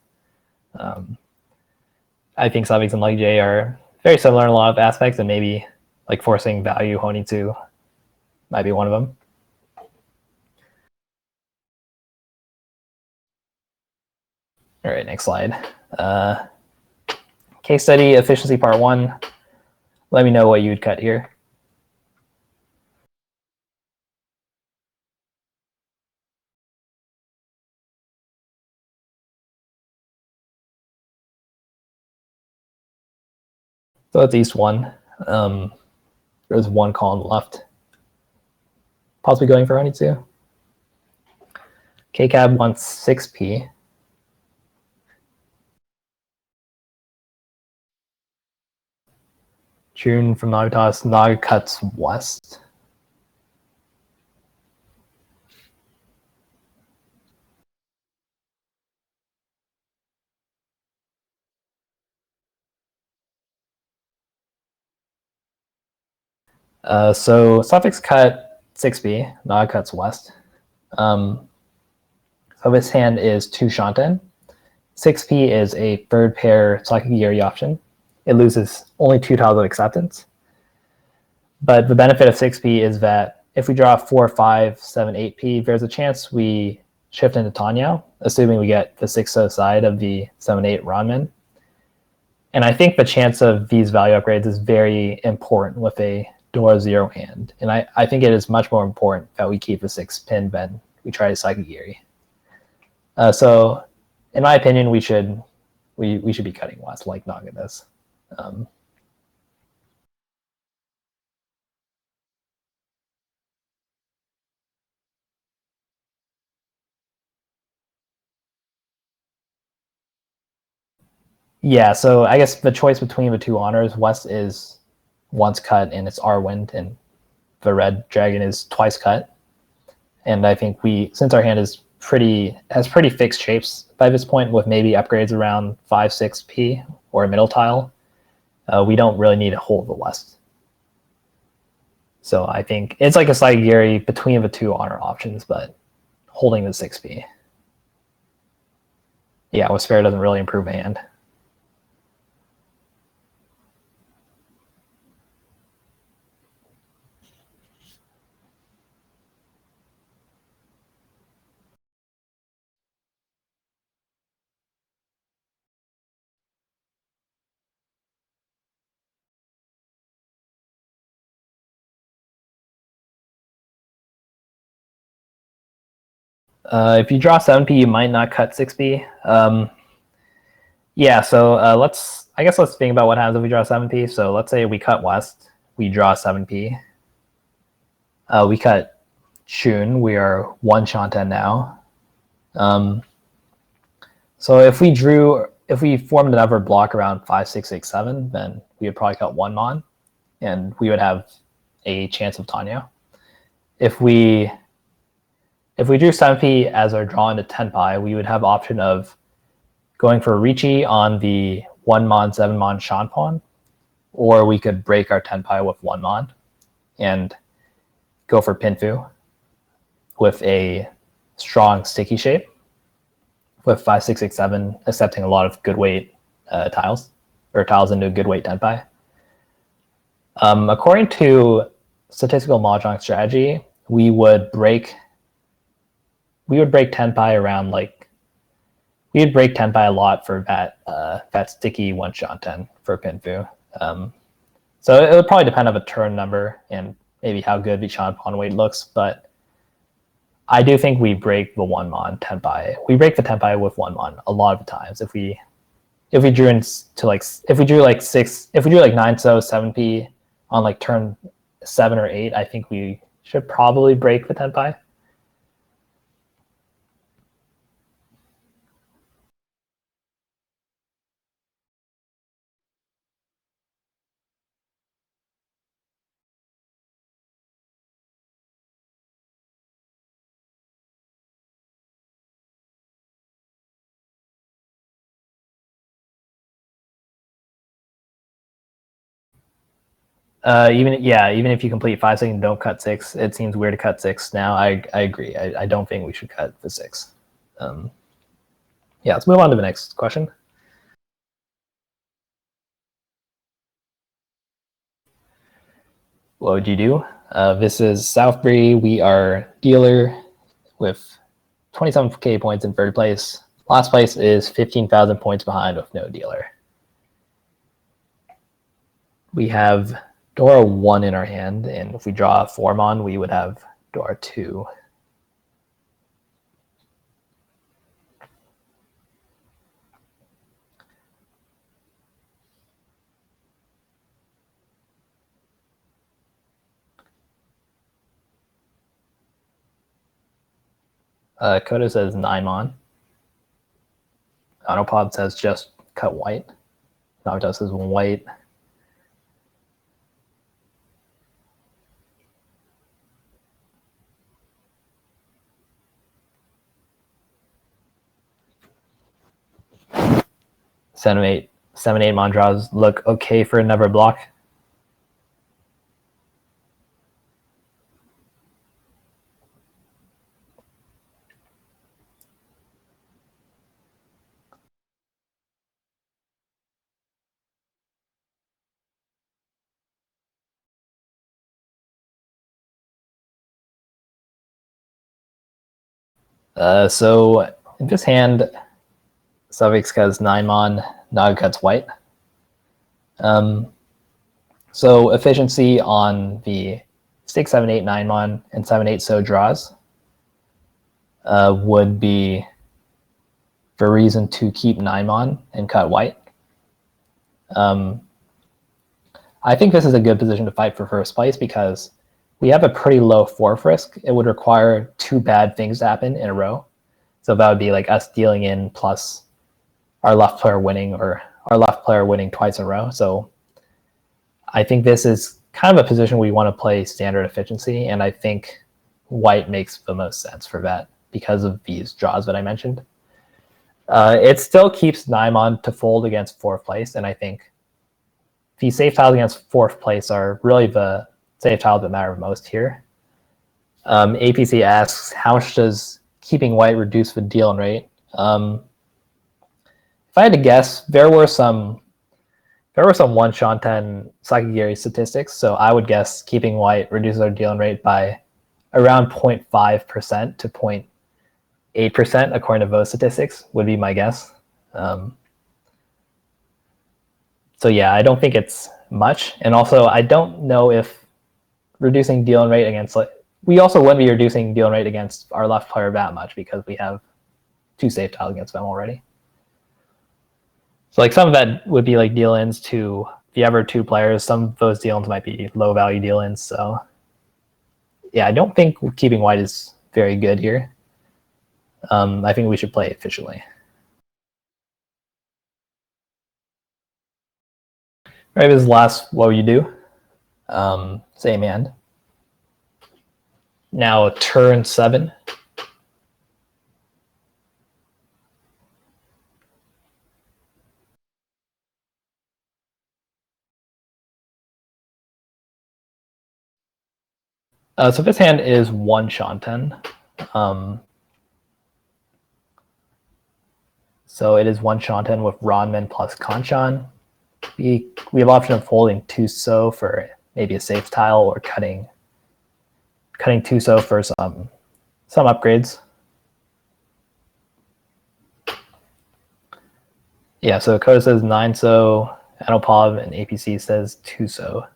I think SuphX and Lucky J are very similar in a lot of aspects, and maybe like forcing value Honitsu might be one of them. All right, next slide. Case study efficiency part 1. Let me know what you'd cut here. So that's East 1. There's 1 column left. Possibly going for Honitsu. KCAB wants 6P. June from Navitas, Naga cuts west. So SuphX cut 6B, Naga cuts west. So this hand is 2 Shanten. 6P is a third pair Sakigiri option. It loses only 2 tiles of acceptance. But the benefit of 6P is that if we draw 4, 5, 7, 8P, there's a chance we shift into Tanyao, assuming we get the 6-0 side of the 7-8 Ranmen. And I think the chance of these value upgrades is very important with a Dora 0 hand. And I think it is much more important that we keep the 6 pin than we try to Sakigiri. So in my opinion, we should be cutting west like Naga does. Yeah, so I guess the choice between the two honors, West is once cut and it's R-Wind, and the red dragon is twice cut. And I think since our hand has pretty fixed shapes by this point, with maybe upgrades around 5-6p or a middle tile, we don't really need to hold the West. So I think it's like a slight Gary between the two honor options, but holding the 6p. Yeah, with spare doesn't really improve the hand. If you draw 7p, you might not cut 6p. Yeah, so I guess let's think about what happens if we draw 7p. So let's say we cut West, we draw 7p. We cut Shun, we are 1 Shanten now. So if we formed another block around 5, 6, 6, 7, then we would probably cut 1 Mon, and we would have a chance of Tanyo. If we drew 7p as our draw into Tenpai, we would have option of going for Richi on the 1 Mon, 7 Mon Shan pawn, or we could break our Tenpai with 1 Mon and go for Pinfu with a strong sticky shape with 5, 6, 6, 7 accepting a lot of good weight tiles, or tiles into good weight Tenpai. According to statistical Mahjong strategy, we would break Tenpai around we would break Tenpai a lot for that sticky 1 Shanten for Pinfu. So it would probably depend on the turn number and maybe how good the Shan pawn weight looks, but I do think we break the 1 Mon Tenpai. We break the Tenpai with 1 Mon a lot of the times. If we drew like 9 so 7p on like turn 7 or 8, I think we should probably break the Tenpai. Even if you complete 5 seconds and don't cut 6, it seems weird to cut 6 now. I agree. I don't think we should cut the 6. Yeah, let's move on to the next question. What would you do? This is Southbury. We are dealer with 27k points in third place. Last place is 15,000 points behind with no dealer. We have Dora 1 in our hand, and if we draw a 4 Mon, we would have Dora 2. Kodo says 9 Mon. Autopod says just cut white. Naruto says white. Seven, eight Mon draws look okay for another block. So in this hand, SuphX cuts 9 Mon, Nog cuts white. So efficiency on the 6, 7, 8, 9 Mon and 7, 8 so draws would be for reason to keep 9 Mon and cut white. I think this is a good position to fight for first place because we have a pretty low fourth risk. It would require 2 bad things to happen in a row. So that would be like us dealing in plus our left player winning or our left player winning twice in a row. So I think this is kind of a position we want to play standard efficiency, and I think white makes the most sense for that because of these draws that I mentioned. It still keeps Naimon to fold against fourth place, and I think the safe tiles against fourth place are really the safe tiles that matter most here. APC asks, how much does keeping white reduce the deal-in rate? If I had to guess, there were some one Shanten Sakigiri statistics, so I would guess keeping white reduces our deal-in rate by around 0.5% to 0.8% according to those statistics would be my guess. So yeah, I don't think it's much, and also I don't know if reducing deal-in rate against, like, we also wouldn't be reducing deal-in rate against our left player that much because we have 2 safe tiles against them already. So like some of that would be like deal-ins to the other 2 players. Some of those deal-ins might be low value deal-ins. So yeah, I don't think keeping white is very good here. I think we should play efficiently. All right, this is last what you do. Same hand. Now turn 7. So this hand is 1 Shanten. So it is 1 Shanten with Ranmen plus Kanchan. We have option of holding 2 So for maybe a safe tile, or cutting 2 So for some upgrades. Yeah, so Koda says 9 So, Anopov and APC says 2 So.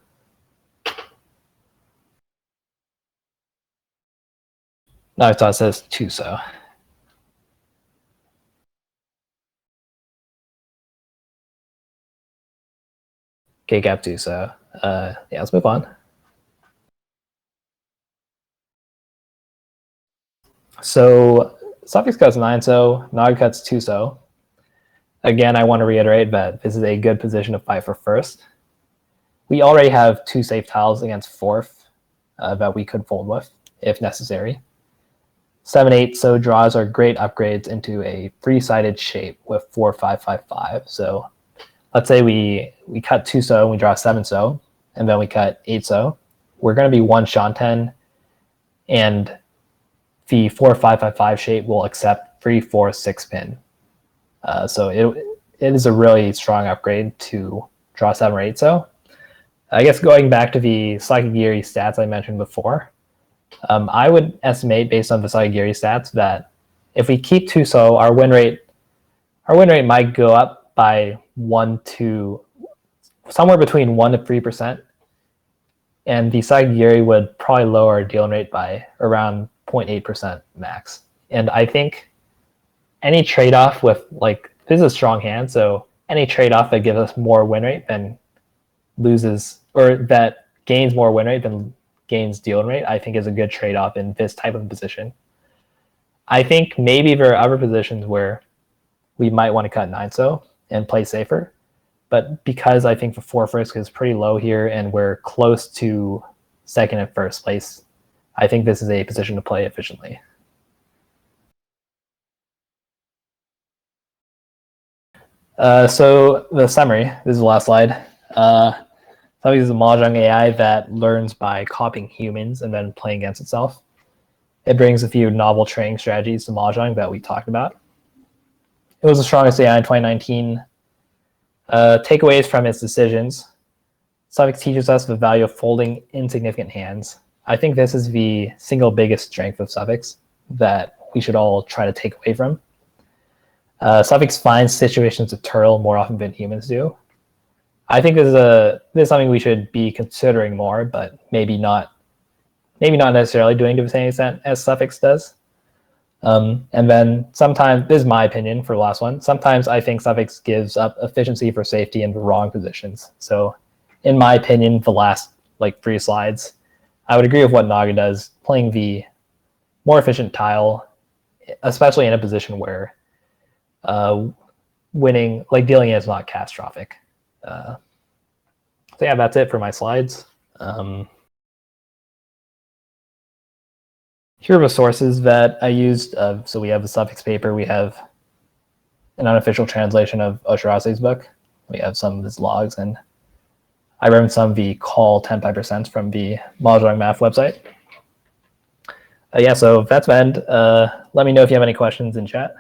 Naruto says 2 So. K-Gap 2 So. Yeah, let's move on. So SuphX cuts 9 So, Nog cuts 2 So. Again, I want to reiterate that this is a good position to fight for first. We already have 2 safe tiles against fourth that we could fold with if necessary. 7-8 So draws are great upgrades into a 3-sided shape with 4-5-5-5. So let's say we cut 2 So and we draw 7 So, and then we cut 8 So. We're going to be 1 Shanten, and the 4-5-5-5 shape will accept 3-4-6 pin. So it is a really strong upgrade to draw 7 or 8 So. I guess going back to the Sakigiri stats I mentioned before, I would estimate based on the Sakigiri stats that if we keep 2 So, our win rate might go up by somewhere between 1 to 3%, and the Sakigiri would probably lower our deal rate by around 0.8% max. And I think any trade-off with, like, this is a strong hand, so any trade-off that gives us more win rate than loses, or that gains more win rate than gains deal rate, I think is a good trade-off in this type of position. I think maybe there are other positions where we might want to cut 9 So and play safer, but because I think the 4 risk is pretty low here and we're close to second and first place, I think this is a position to play efficiently. So the summary, this is the last slide. SuphX is a Mahjong AI that learns by copying humans and then playing against itself. It brings a few novel training strategies to Mahjong that we talked about. It was the strongest AI in 2019. Takeaways from its decisions. SuphX teaches us the value of folding insignificant hands. I think this is the single biggest strength of SuphX that we should all try to take away from. SuphX finds situations to turtle more often than humans do. I think this is something we should be considering more, but maybe not necessarily doing to the same extent as SuphX does. And then sometimes, this is my opinion for the last one, sometimes I think SuphX gives up efficiency for safety in the wrong positions. So in my opinion, the last 3 slides, I would agree with what Naga does, playing the more efficient tile, especially in a position where winning, like dealing is not catastrophic. So yeah, that's it for my slides. Here are the sources that I used. So we have the SuphX paper. We have an unofficial translation of Oshirase's book. We have some of his logs, and I read some of the call 10% from the Mahjong Math website. Yeah, so that's the end. Let me know if you have any questions in chat.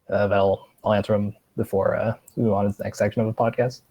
I'll answer them before we move on to the next section of the podcast.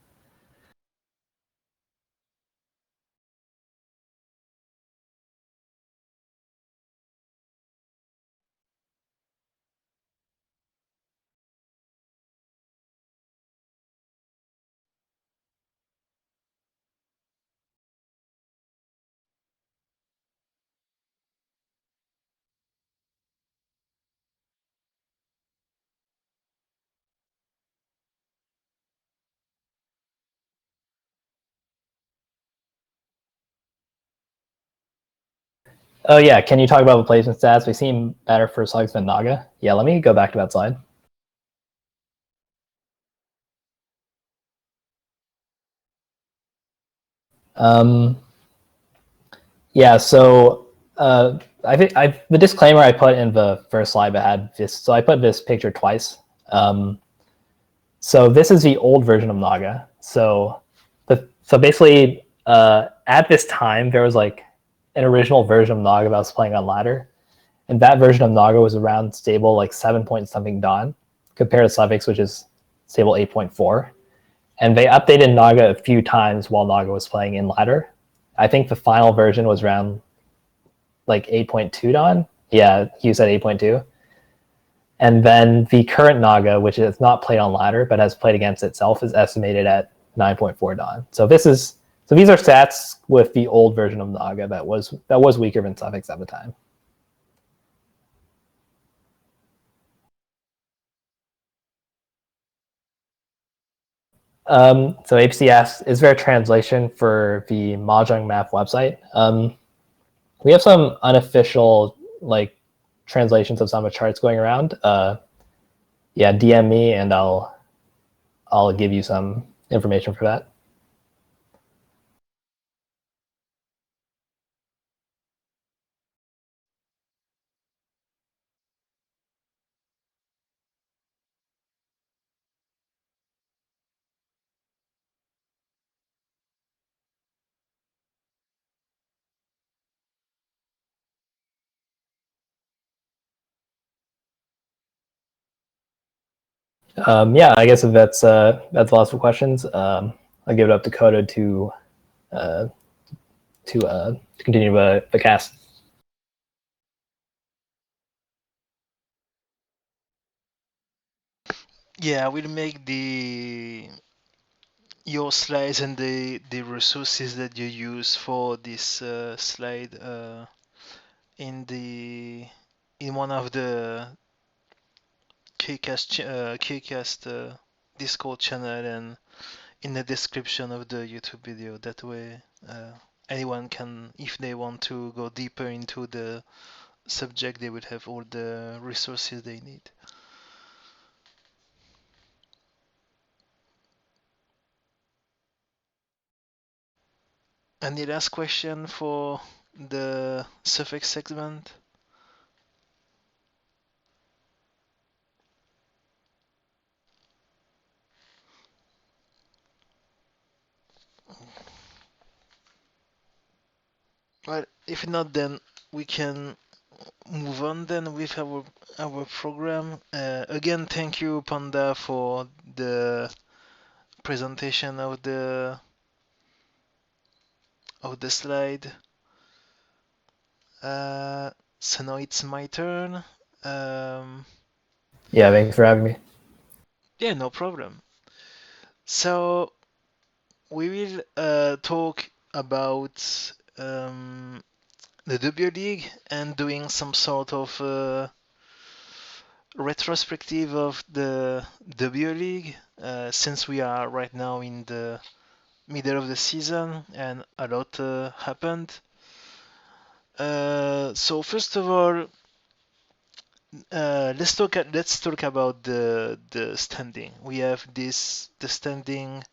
Oh yeah, can you talk about replacement stats? We seem better for slugs than Naga. Yeah, let me go back to that slide. Yeah, so I think the disclaimer I put in the first slide that had this. So I put this picture twice. So this is the old version of Naga. So basically, at this time there was like an original version of Naga that was playing on ladder, and that version of Naga was around stable like 7 point something DON, compared to SuphX, which is stable 8.4. And they updated Naga a few times while Naga was playing in ladder. I think the final version was around like 8.2 DON. Yeah, you said 8.2. And then the current Naga, which is not played on ladder but has played against itself, is estimated at 9.4 DON. So these are stats with the old version of Naga that was weaker than SuphX at the time. So HC asks, is there a translation for the Mahjong Math website? We have some unofficial like translations of some of the charts going around. Yeah, DM me and I'll give you some information for that. Yeah, I guess if that's lots of questions, I'll give it up to Kodo to continue the cast. Yeah, I will make your slides and the resources that you use for this slide in one of the Kcast Discord channel and in the description of the YouTube video. That way, anyone can, if they want to go deeper into the subject, they would have all the resources they need. Any last question for the SuphX segment? Well, if not, then we can move on then with our program. Again, thank you, Panda, for the presentation of the slide. So now it's my turn. Yeah, thanks for having me. Yeah, no problem. So we will talk about the W League and doing some sort of retrospective of the W League since we are right now in the middle of the season and a lot happened. So first of all, let's talk about the standing. We have the standing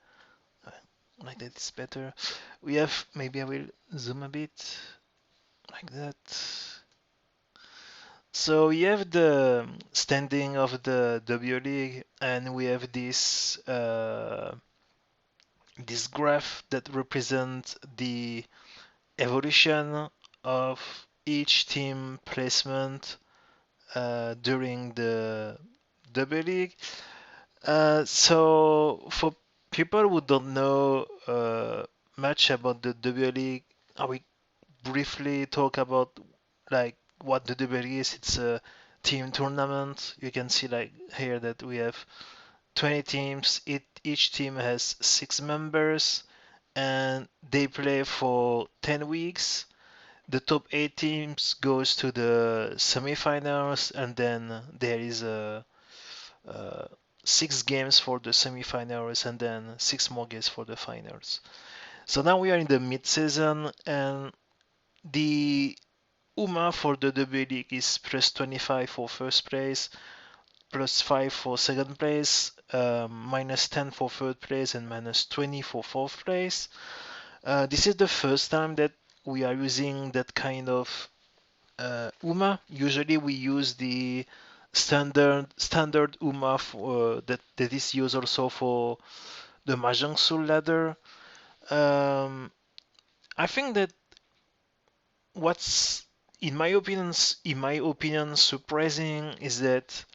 like that is better. We have, maybe I will zoom a bit like that. So we have the standing of the W League, and we have this graph that represents the evolution of each team placement during the W League. So for people who don't know much about the W League, I will briefly talk about like what the W League is. It's a team tournament. You can see like here that we have 20 teams. Each team has 6 members, and they play for 10 weeks. The top 8 teams goes to the semifinals, and then there is uh, 6 games for the semifinals, and then 6 more games for the finals. So now we are in the mid-season, and the UMA for the W League is plus 25 for first place, plus 5 for second place, minus 10 for third place, and minus 20 for fourth place. This is the first time that we are using that kind of UMA. Usually we use the standard UMA that is used also for the Mahjong Soul ladder. Um, I think that what's in my opinion surprising is that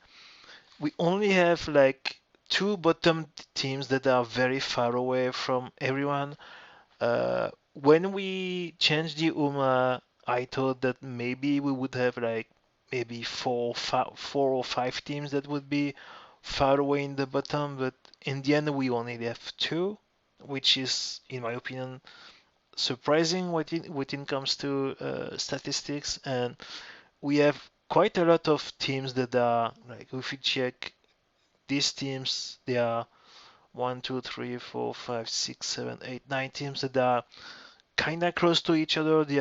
we only have like two bottom teams that are very far away from everyone. When we changed the UMA, I thought that maybe we would have like maybe four or five teams that would be far away in the bottom, but in the end we only have two, which is, in my opinion, surprising when it comes to statistics. And we have quite a lot of teams that are like, if you check these teams, they are 1, 2, 3, 4, 5, 6, 7, 8, 9 teams that are kind of close to each other. They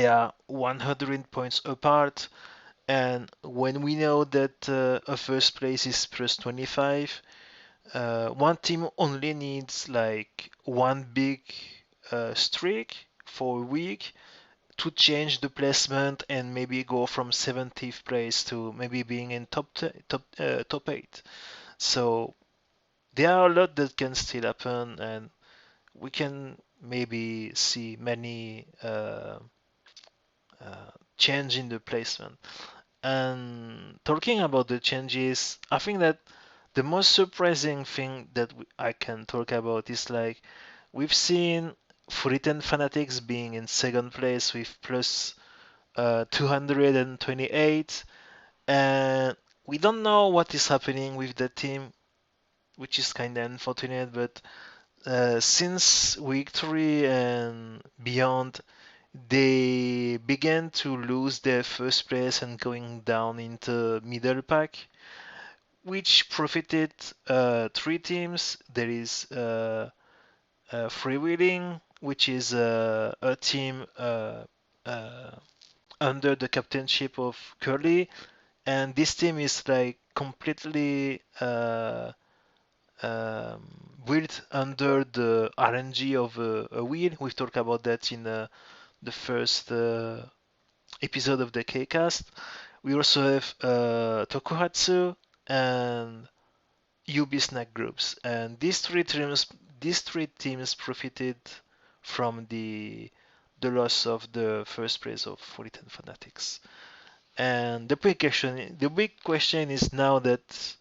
are 100 points apart. And when we know that a first place is plus 25, one team only needs like one big streak for a week to change the placement and maybe go from 70th place to maybe being in top 8. So there are a lot that can still happen, and we can maybe see many change in the placement. And talking about the changes, I think that the most surprising thing that I can talk about is like we've seen Furitan Fanatics being in second place with plus 228, and we don't know what is happening with the team, which is kind of unfortunate. But since week 3 and beyond, they began to lose their first place and going down into middle pack, which profited 3 teams. There is Freewheeling, which is a team uh, under the captainship of Curly, and this team is like completely um, built under the RNG of a wheel. We've talked about that in the first episode of the K-Cast. We also have Tokuhatsu and UB Snack Groups, and these three teams profited from the loss of the first place of 410 Fanatics. And the big question is now that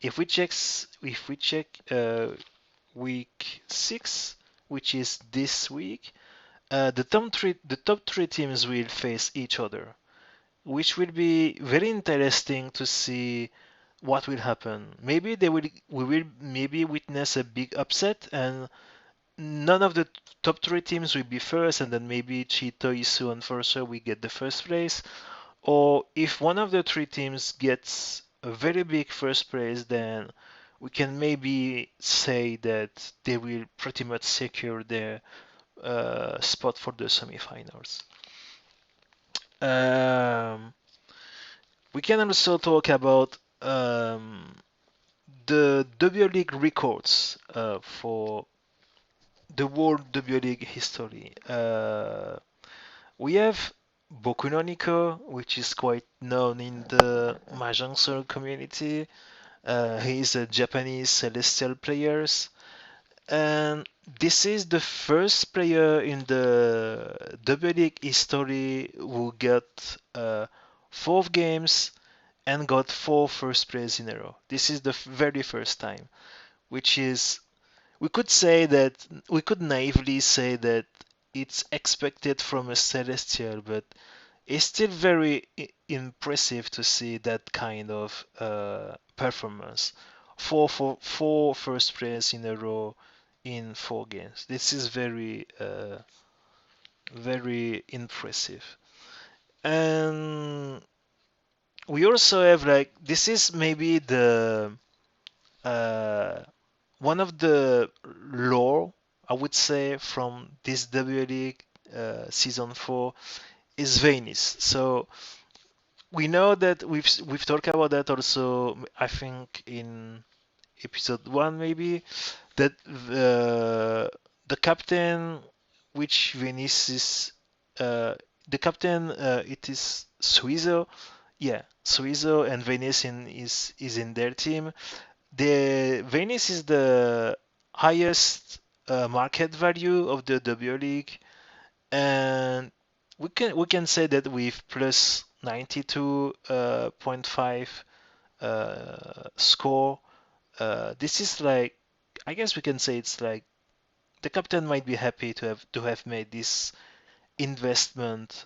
if we check week 6, which is this week, the top three teams will face each other, which will be very interesting to see what will happen. Maybe we will maybe witness a big upset, and none of the top 3 teams will be first, and then maybe Cheeto, Isu, and Forcer will get the first place. Or if one of the 3 teams gets a very big first place, then we can maybe say that they will pretty much secure their spot for the semifinals. Um, We can also talk about the W League records for the World W League history. We have Boku no Nico, which is quite known in the Mahjong community. He is a Japanese celestial player, and this is the first player in the W League history who got 4 games and got 4 first place in a row. This is the very first time, which is we could naively say that it's expected from a celestial, but it's still very impressive to see that kind of performance. Four first place in a row in 4 games. This is very impressive. And we also have like this is maybe the uh, one of the lore I would say from this W League season 4 is Venice. So we know that we've talked about that also. I think in episode 1 maybe that the captain, which Venice is, the captain it is Suizo. Yeah, Suizo and Venice is in their team. The Venice is the highest market value of the W League, and we can say that with plus 92.5 score, this is like I guess we can say it's like the captain might be happy to have made this investment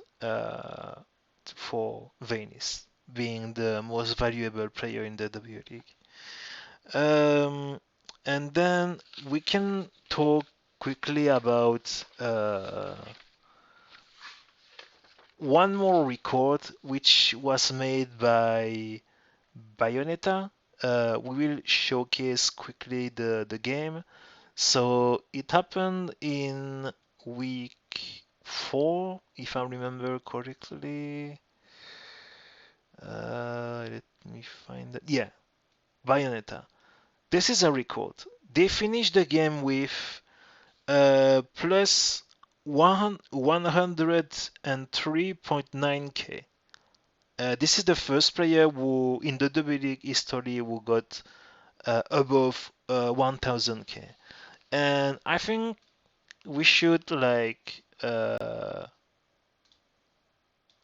for Venice, being the most valuable player in the W League. Um, and then we can talk quickly about one more record which was made by Bayonetta. We will showcase quickly the game. So it happened in week 4, if I remember correctly. Let me find it. Yeah, Bayonetta. This is a record. They finished the game with plus 103.9k. This is the first player who in the W League history who got above 1000k. And I think we should like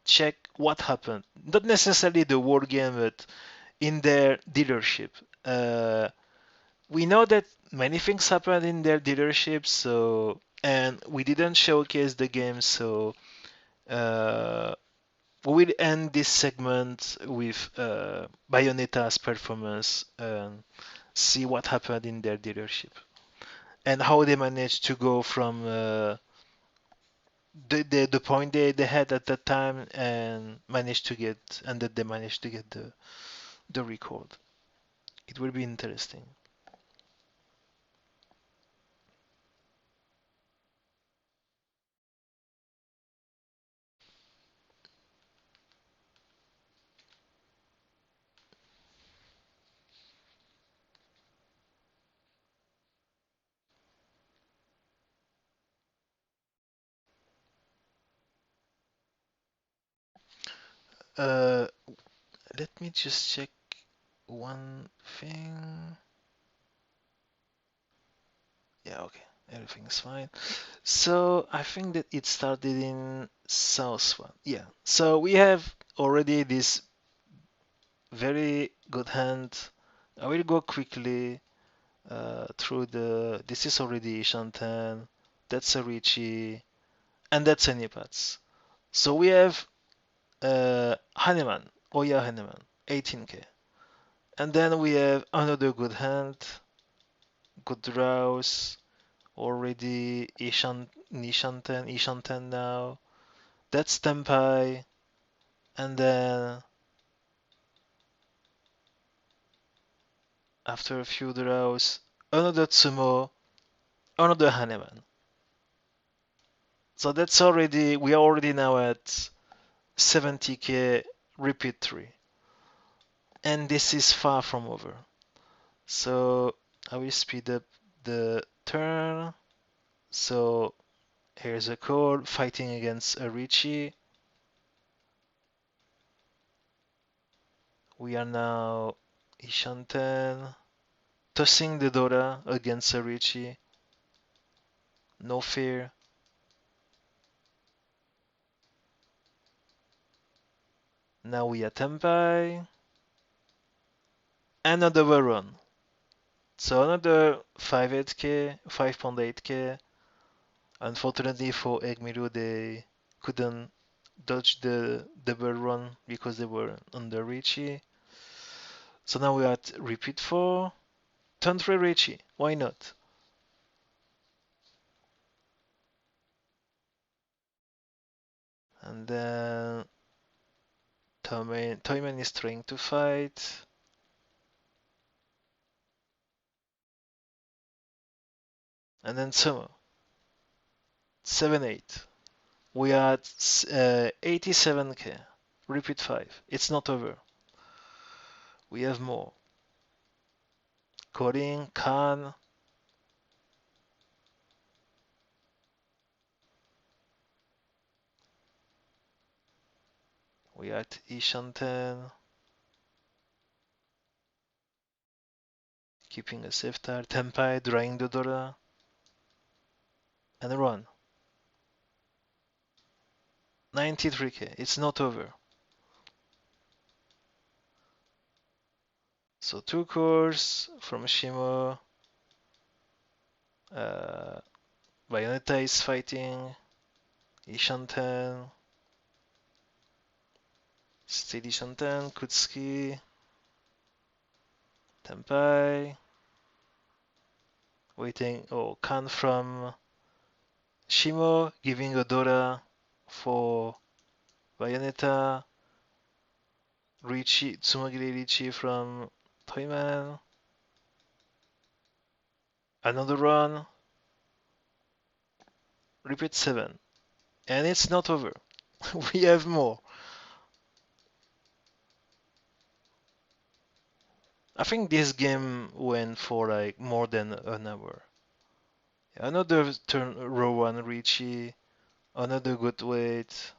check what happened. Not necessarily the war game, but in their dealership. Uh, we know that many things happened in their dealership, so and we didn't showcase the game, so uh, we will end this segment with Bayonetta's performance and see what happened in their dealership and how they managed to go from the point they had at that time and managed to get and that they managed to get the record. It will be interesting. Uh, Let me just check one thing. Yeah, okay, everything's fine. So I think that it started in South one. Yeah. So we have already this very good hand. I will go quickly through the. This is already Shantan. That's a Richie, and that's a Nipats. So we have Haneman, Oya Haneman, 18k. And then we have another good hand, good draws, already Ishanten now. That's Tempai, and then after a few draws, another Tsumo, another Haneman. So we are already now at 70k repeat 3. and this is far from over. So I will speed up the turn. So here's a call fighting against a Richie. We are now Ishanten tossing the Dora against a Richie. No fear. Now we are Tempai. Another run. So another 5.8k, 5.8k. Unfortunately for Egmiru, they couldn't dodge the double run because they were under Richie. So now we are at repeat 4. Turn 3 Richie. Why not? And then Toyman is trying to fight. And then Sumo. 7-8. We are at 87k. Repeat 5. It's not over. We have more. Coding, Khan. We are at Ishanten. Keeping a safe tire. Tempai drawing the Dora. And run. 93k. It's not over. So 2 cores from Shimo. Bayonetta is fighting. Ishanten. Still Ishanten. Kutsuki. Tempai. Waiting. Oh, Khan from Shimo giving a Dora for Bayonetta. Richie, Tsumagiri Richie from Toyman. Another run. Repeat 7. And it's not over. We have more. I think this game went for like more than an hour. Another turn row 1 Richie. Another good wait.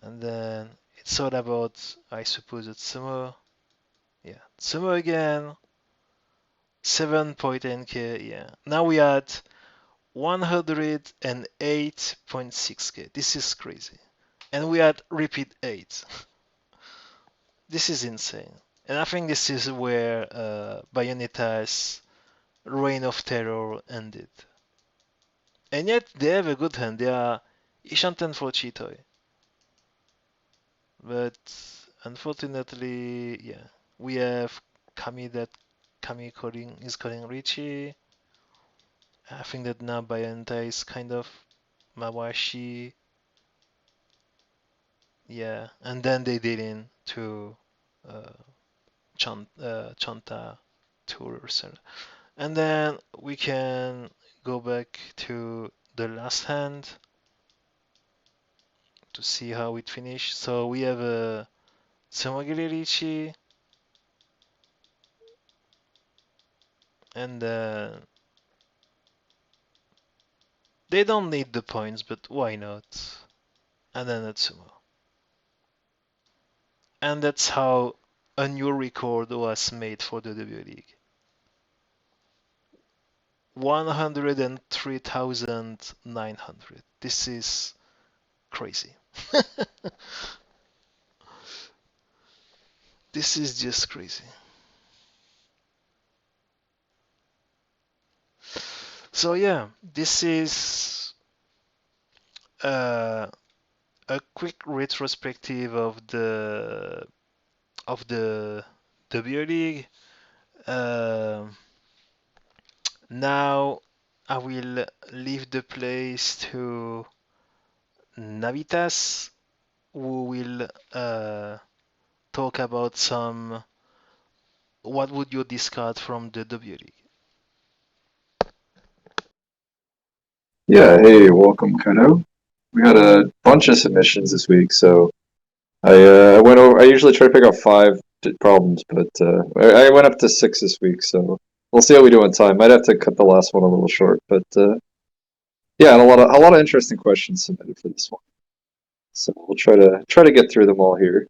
And then it's all about, I suppose, it's Sumo. Yeah, Sumo again. 7.10k. Yeah. Now we at 108.6k. This is crazy. And we had repeat 8. This is insane. And I think this is where Bayonetta's reign of terror ended. And yet they have a good hand. They are Ishanten for Chitoi. But unfortunately, yeah, we have Kami calling Richie. I think that now Bayonetta is kind of Mawashi. Yeah, and then they did in to uh, Chanta tours. And then we can go back to the last hand to see how it finished. So we have a Tsumagiri Richi, and they don't need the points, but why not? And then Natsumo. And that's how a new record was made for the W League. 103,900. This is crazy. This is just crazy. So yeah, this is uh, a quick retrospective of the W League. Uh, Now I will leave the place to Navitas, who will talk about some what would you discard from the W League. Yeah, hey, welcome, Kodo. We had a bunch of submissions this week, so I went over. I usually try to pick out five problems, but I went up to six this week, so we'll see how we do on time. Might have to cut the last one a little short, but yeah, and a lot of interesting questions submitted for this one, so we'll try to get through them all here.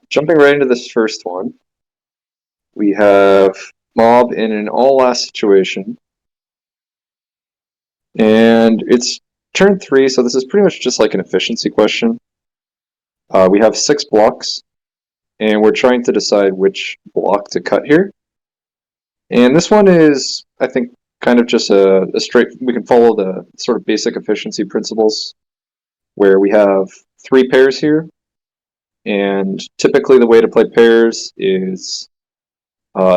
Jumping right into this first one, we have mob in an all last situation. And it's turn 3, so this is pretty much just like an efficiency question. We have 6 blocks, and we're trying to decide which block to cut here. And this one is, I think, kind of just a straight, we can follow the sort of basic efficiency principles, where we have 3 pairs here, and typically the way to play pairs is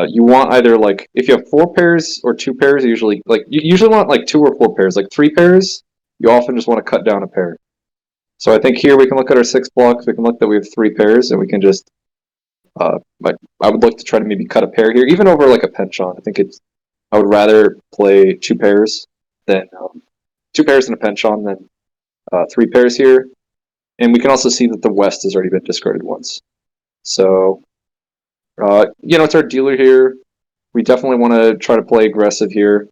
you want either like, if you have 4 pairs or 2 pairs, usually, like, you usually want like 2 or 4 pairs. Like 3 pairs, you often just want to cut down a pair. So I think here we can look at our 6 blocks, we can look that we have 3 pairs, and we can just, like, I would like to try to maybe cut a pair here, even over like a penchant. I think I would rather play 2 pairs than, 2 pairs in a penchant than 3 pairs here. And we can also see that the West has already been discarded once. So, it's our dealer here. We definitely want to try to play aggressive here.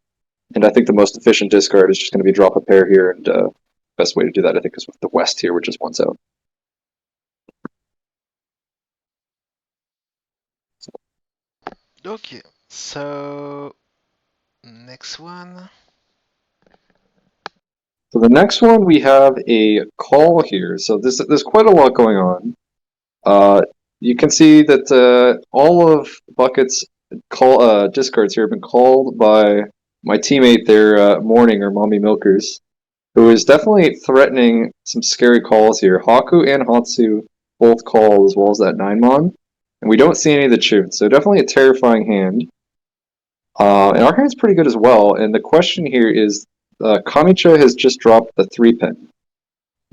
And I think the most efficient discard is just going to be drop a pair here, and best way to do that, I think, is with the West here, which is one's out. Okay, so next one. So the next one, we have a call here. So there's quite a lot going on. You can see that all of Bucket's discards here have been called by my teammate there, Morning, or Mommy Milkers, who is definitely threatening some scary calls here. Haku and Hatsu both call, as well as that 9-mon, and we don't see any of the tunes, so definitely a terrifying hand. And our hand's pretty good as well, and the question here is, Kamicha has just dropped the 3-pin,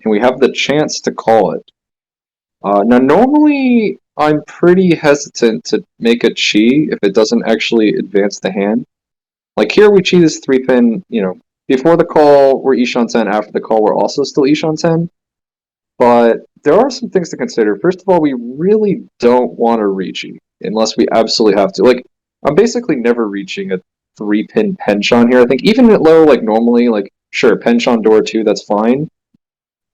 and we have the chance to call it. Now, normally, I'm pretty hesitant to make a chi if it doesn't actually advance the hand. Like here, we chi this 3-pin, before the call, we're Ishan-ten, after the call, we're also still Ishan-ten. But there are some things to consider. First of all, we really don't want to reach unless we absolutely have to. Like, I'm basically never reaching a 3-pin penchant here. I think even at low, like normally, like, sure, penchant door 2, that's fine.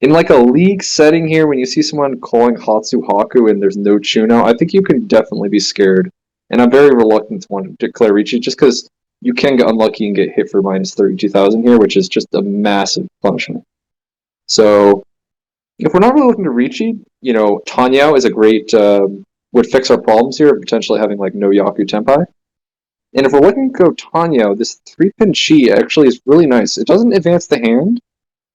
In like a league setting here, when you see someone calling Hatsu Haku and there's no Chuno, I think you can definitely be scared. And I'm very reluctant to want to declare Richi just because you can get unlucky and get hit for minus 32,000 here, which is just a massive punishment. So if we're not really looking to Richi, Tanyao is a great, would fix our problems here of potentially having like no Yaku Tenpai. And if we're looking to go Tanyao, this 3-pin Chi actually is really nice. It doesn't advance the hand,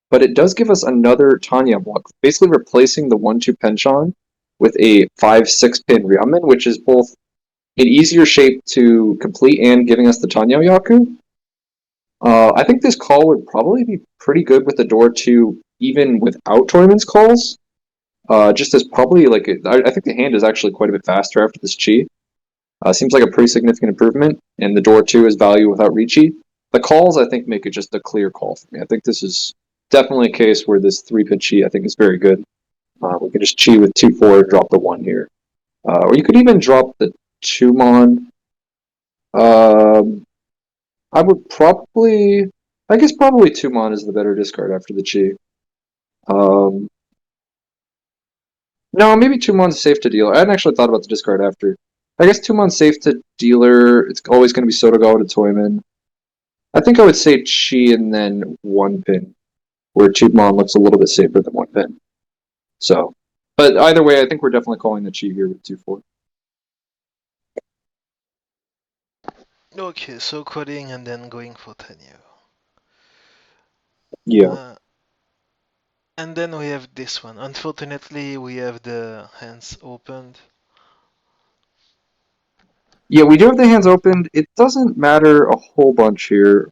but it does give us another Tanya block, basically replacing the 1-2 penchant with a 5-6 pin Ryamen, which is both an easier shape to complete and giving us the Tanya Yaku. I think this call would probably be pretty good with the door 2, even without Toyman's calls. Just as probably like, I think the hand is actually quite a bit faster after this Chi. Seems like a pretty significant improvement, and the door 2 is value without Richi. The calls, I think, make it just a clear call for me. I think this is definitely a case where this 3-pin Chi, I think, is very good. We can just Chi with 2-4, drop the 1 here. Or you could even drop the 2-mon. I would probably... I guess probably 2-mon is the better discard after the Chi. No, maybe 2-mon's safe to dealer. I hadn't actually thought about the discard after. I guess 2-mon's safe to dealer. It's always going to be Sotogawa to Toyman. I think I would say Chi and then 1 pin, where 2-mon looks a little bit safer than 1 pin. So, but either way, I think we're definitely calling the Chi here with 2-4. Okay, so coding and then going for Tenyo. Yeah. And then we have this one. Unfortunately, we have the hands opened. Yeah, we do have the hands opened. It doesn't matter a whole bunch here.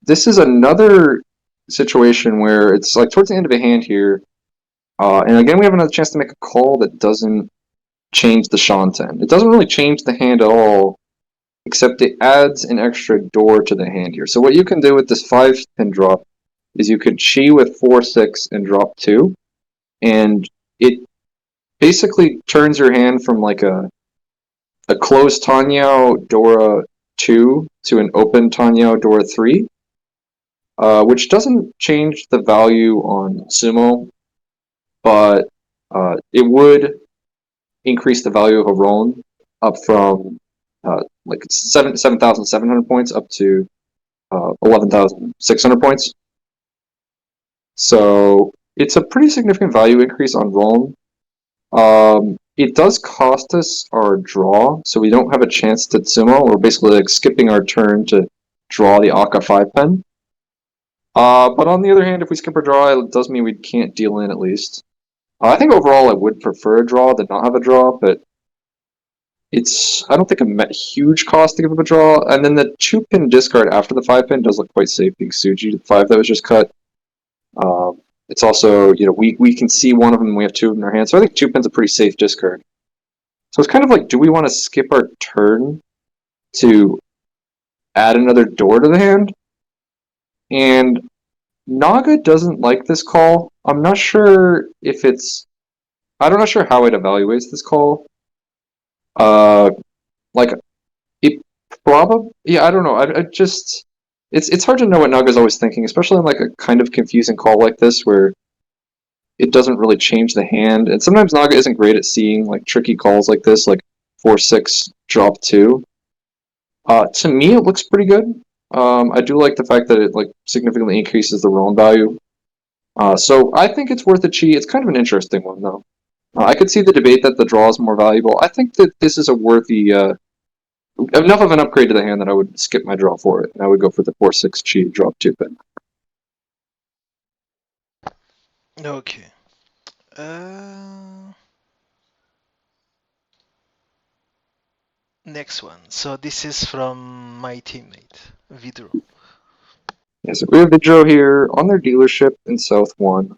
This is another situation where it's like towards the end of a hand here. And again, we have another chance to make a call that doesn't change the Shanten. It doesn't really change the hand at all. except it adds an extra door to the hand here. So what you can do with this 5-pin drop is you could chi with 4-6 and drop 2, and it basically turns your hand from like a closed Tanyao Dora 2 to an open Tanyao Dora 3, which doesn't change the value on Sumo, but it would increase the value of a Roland up from like 7,700 points up to 11,600 points. So it's a pretty significant value increase on Roland. It does cost us our draw, so we don't have a chance to Tsumo. We're basically like skipping our turn to draw the Aka 5-pen. But on the other hand, if we skip our draw, it does mean we can't deal in at least. I think overall I would prefer a draw than not have a draw, but I don't think a huge cost to give up a draw. And then the 2-pin discard after the 5-pin does look quite safe, being Suji, the 5 that was just cut. It's also, we can see one of them and we have 2 in our hand, so I think 2-pin's a pretty safe discard. So it's kind of like, do we want to skip our turn to add another door to the hand? And Naga doesn't like this call. I'm not sure if I'm not sure how it evaluates this call. Like, it probably, I don't know. It's hard to know what Naga's always thinking, especially in like a kind of confusing call like this where it doesn't really change the hand. And sometimes Naga isn't great at seeing like tricky calls like this, like 4-6 drop 2. To me, it looks pretty good. I do like the fact that it like significantly increases the Roland value. So I think it's worth a chi. It's kind of an interesting one though. I could see the debate that the draw is more valuable. I think that this is a worthy enough of an upgrade to the hand that I would skip my draw for it, and I would go for the 4-6 chi drop 2-pin. Okay. Next one. So this is from my teammate, Vidro. Yeah, so we have Vidro here on their dealership in South 1.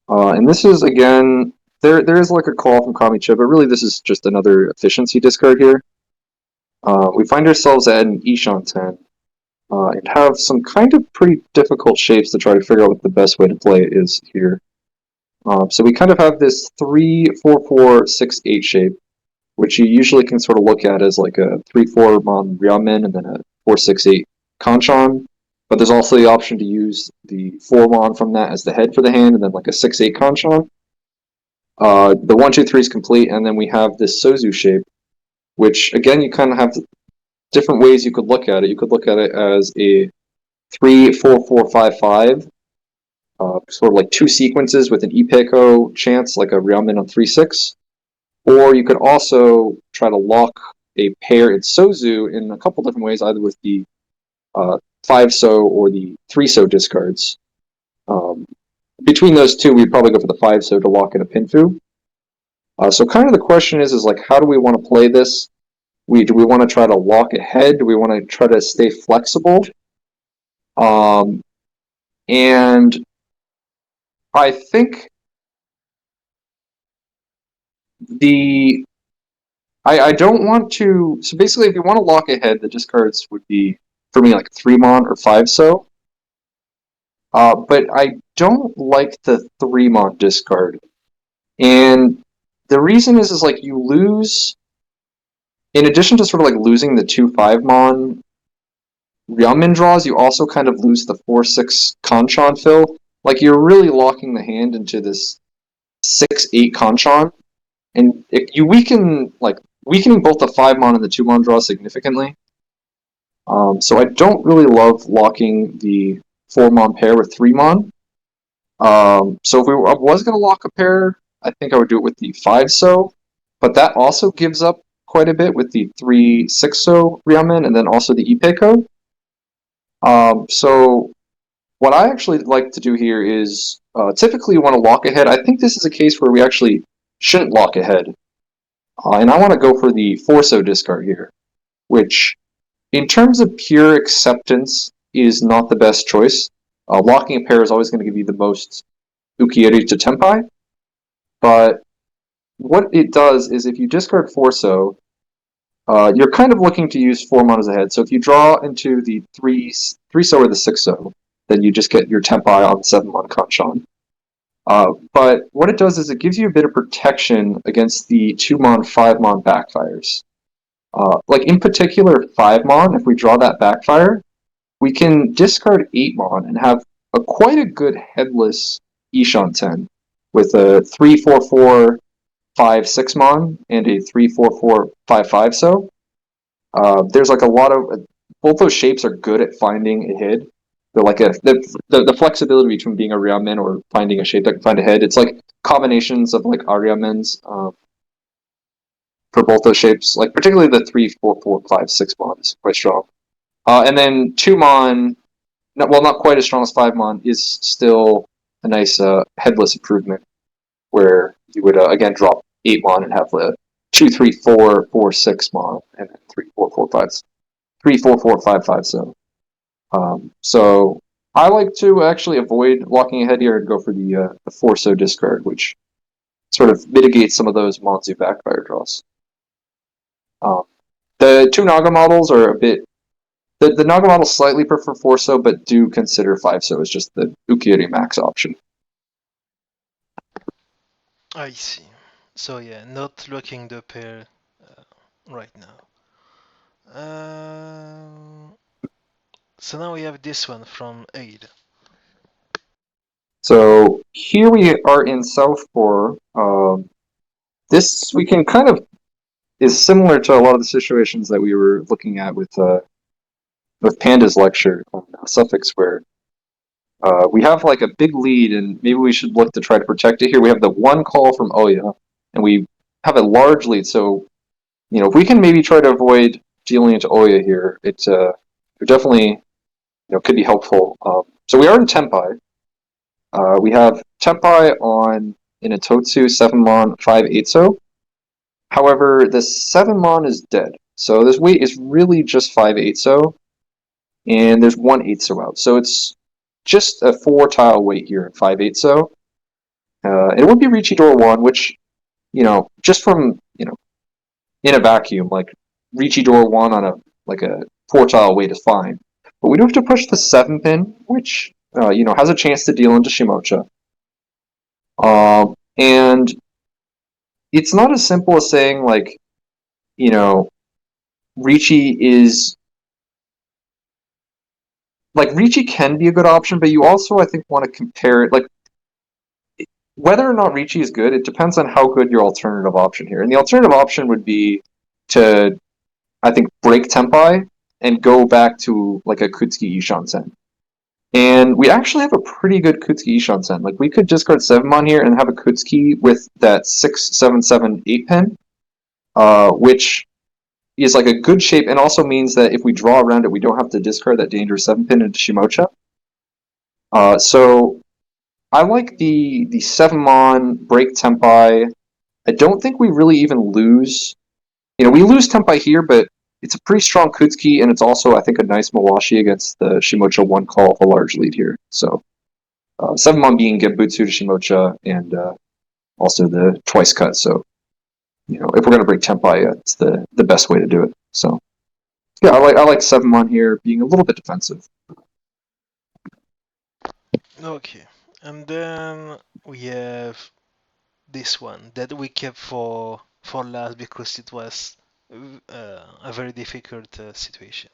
And this is, again, there is like a call from Kamicha, but really this is just another efficiency discard here. We find ourselves at an Ishan 10, and have some kind of pretty difficult shapes to try to figure out what the best way to play it is here. So we kind of have this 3-4-4-6-8 shape, which you usually can sort of look at as like a 3-4 Mon Ryamen and then a 4-6-8 Kanchan. But there's also the option to use the 4 Mon from that as the head for the hand, and then like a 6-8 Kanchan. The 1-2-3 is complete, and then we have this Sozu shape, which again you kind of have different ways you could look at it. You could look at it as a 3-4-4-5-5, sort of like 2 sequences with an Ipeko chance, like a Ryamen on 3-6. Or you could also try to lock a pair in Sozu in a couple different ways, either with the 5-so or the 3-so discards. Between those two, we'd probably go for the 5-so to lock in a Pinfu. So kind of the question is like, how do we want to play this? Do we want to try to lock ahead? Do we want to try to stay flexible? And I think I don't want to. So basically, if you want to lock ahead, the discards would be, for me, like 3-mon or 5-so. But I don't like the 3-mon discard. And the reason is like you lose, in addition to sort of like losing the 2 5-mon Ryamen draws, you also kind of lose the 4-6 Kanchan fill. Like you're really locking the hand into this 6-8 Kanchan. And if you weakening both the 5-mon and the 2-mon draw significantly. So I don't really love locking the 4-mon pair with 3-mon. So if I was going to lock a pair, I think I would do it with the 5-so, but that also gives up quite a bit with the 3-6-so Ryamen and then also the Ipeko. So what I actually like to do here is typically you want to lock ahead. I think this is a case where we actually shouldn't lock ahead. And I want to go for the 4-so discard here, which in terms of pure acceptance is not the best choice. Locking a pair is always going to give you the most Ukieri to Tempai, but what it does is if you discard 4-so, you're kind of looking to use 4 monos ahead. So if you draw into the 3-so or the 6-so, then you just get your Tempai on 7-mon Kanchan. But what it does is it gives you a bit of protection against the 2-mon, 5-mon backfires. Like in particular, 5-mon, if we draw that backfire, we can discard 8-mon and have quite a good headless Ishan 10 with a 3-4-4 5-6-mon and a 3-4-4 5-5-so. There's like a lot of both those shapes are good at finding a head. They're like the flexibility between being a Ryamen or finding a shape that can find a head. It's like combinations of like Aryamens for both those shapes. Like particularly the 3-4-4 5-6-mon is quite strong. And then 2-mon, well, not quite as strong as 5-mon, is still a nice headless improvement where you would again drop 8-mon and have the 2-3-4-4-6-mon and 3-4-4-5 3-4-4-5-5. So I like to actually avoid walking ahead here and go for the 4-so discard, which sort of mitigates some of those Monzu backfire draws. The 2 Naga models are a bit. The Naga models slightly prefer 4-so, but do consider 5-so as just the Ukiyo-e max option. I see. So yeah, not locking the pair right now. So now we have this one from Aid. So here we are in South 4. This we can kind of is similar to a lot of the situations that we were looking at with Panda's lecture on SuphX, where we have like a big lead, and maybe we should look to try to protect it here. We have the 1 call from Oya, and we have a large lead. So, if we can maybe try to avoid dealing into Oya here, it definitely could be helpful. So we are in Tempai. We have Tempai on in a Totsu 7-mon 5-8-so. However, the 7-mon is dead. So this weight is really just 5-8-so, and there's 1 8-so out. So it's just a 4-tile weight here at 5-8-so. It would be Richidor 1, which, just from, in a vacuum, like Richidor 1 on a 4-tile weight is fine. But we do have to push the 7-pin, which, has a chance to deal into Shimocha. And it's not as simple as saying, Ricci is... Ricci can be a good option, but you also, I think, want to compare it. Whether or not Ricci is good, it depends on how good your alternative option here. And the alternative option would be to, I think, break Tempai and go back to, a Kutsuki Ishan-sen. And we actually have a pretty good Kutsuki Ishan-sen. We could discard 7-mon here and have a Kutsuki with that 6-7-7-8 pin, which is a good shape, and also means that if we draw around it, we don't have to discard that dangerous 7-pin into Shimocha. So I like the 7-mon break Tempai. I don't think we really even lose. We lose Tempai here, but it's a pretty strong Kutsuki, and it's also, I think, a nice Mawashi against the Shimocha 1 call of a large lead here. So 7-mon being Genbutsu to Shimocha, and also the twice cut. So, if we're going to break Tempai, it's the best way to do it. So, yeah, I like 7-mon here being a little bit defensive. Okay, and then we have this one that we kept for last because it was a very difficult situation.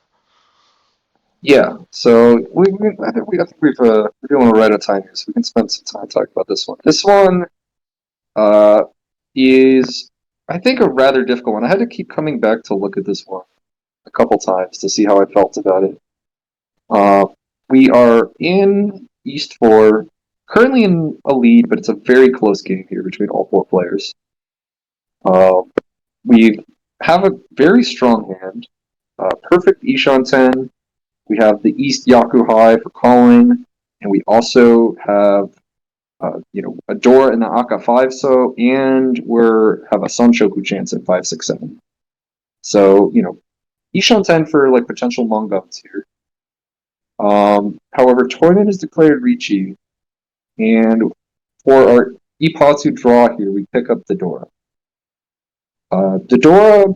Yeah, so I think we're doing right on time here, so we can spend some time talking about this one. This one is, I think, a rather difficult one. I had to keep coming back to look at this one a couple times to see how I felt about it. We are in East 4, currently in a lead, but it's a very close game here between all 4 players. We have a very strong hand, perfect Ishan 10. We have the East Yaku High for calling, and we also have a Dora in the Aka 5-so, and we have a Sonshoku chance at 5-6-7. So, Ishan 10 for potential Monguns here. However, Toyman has declared Ricci, and for our Ipatsu draw here, we pick up the Dora. The Dora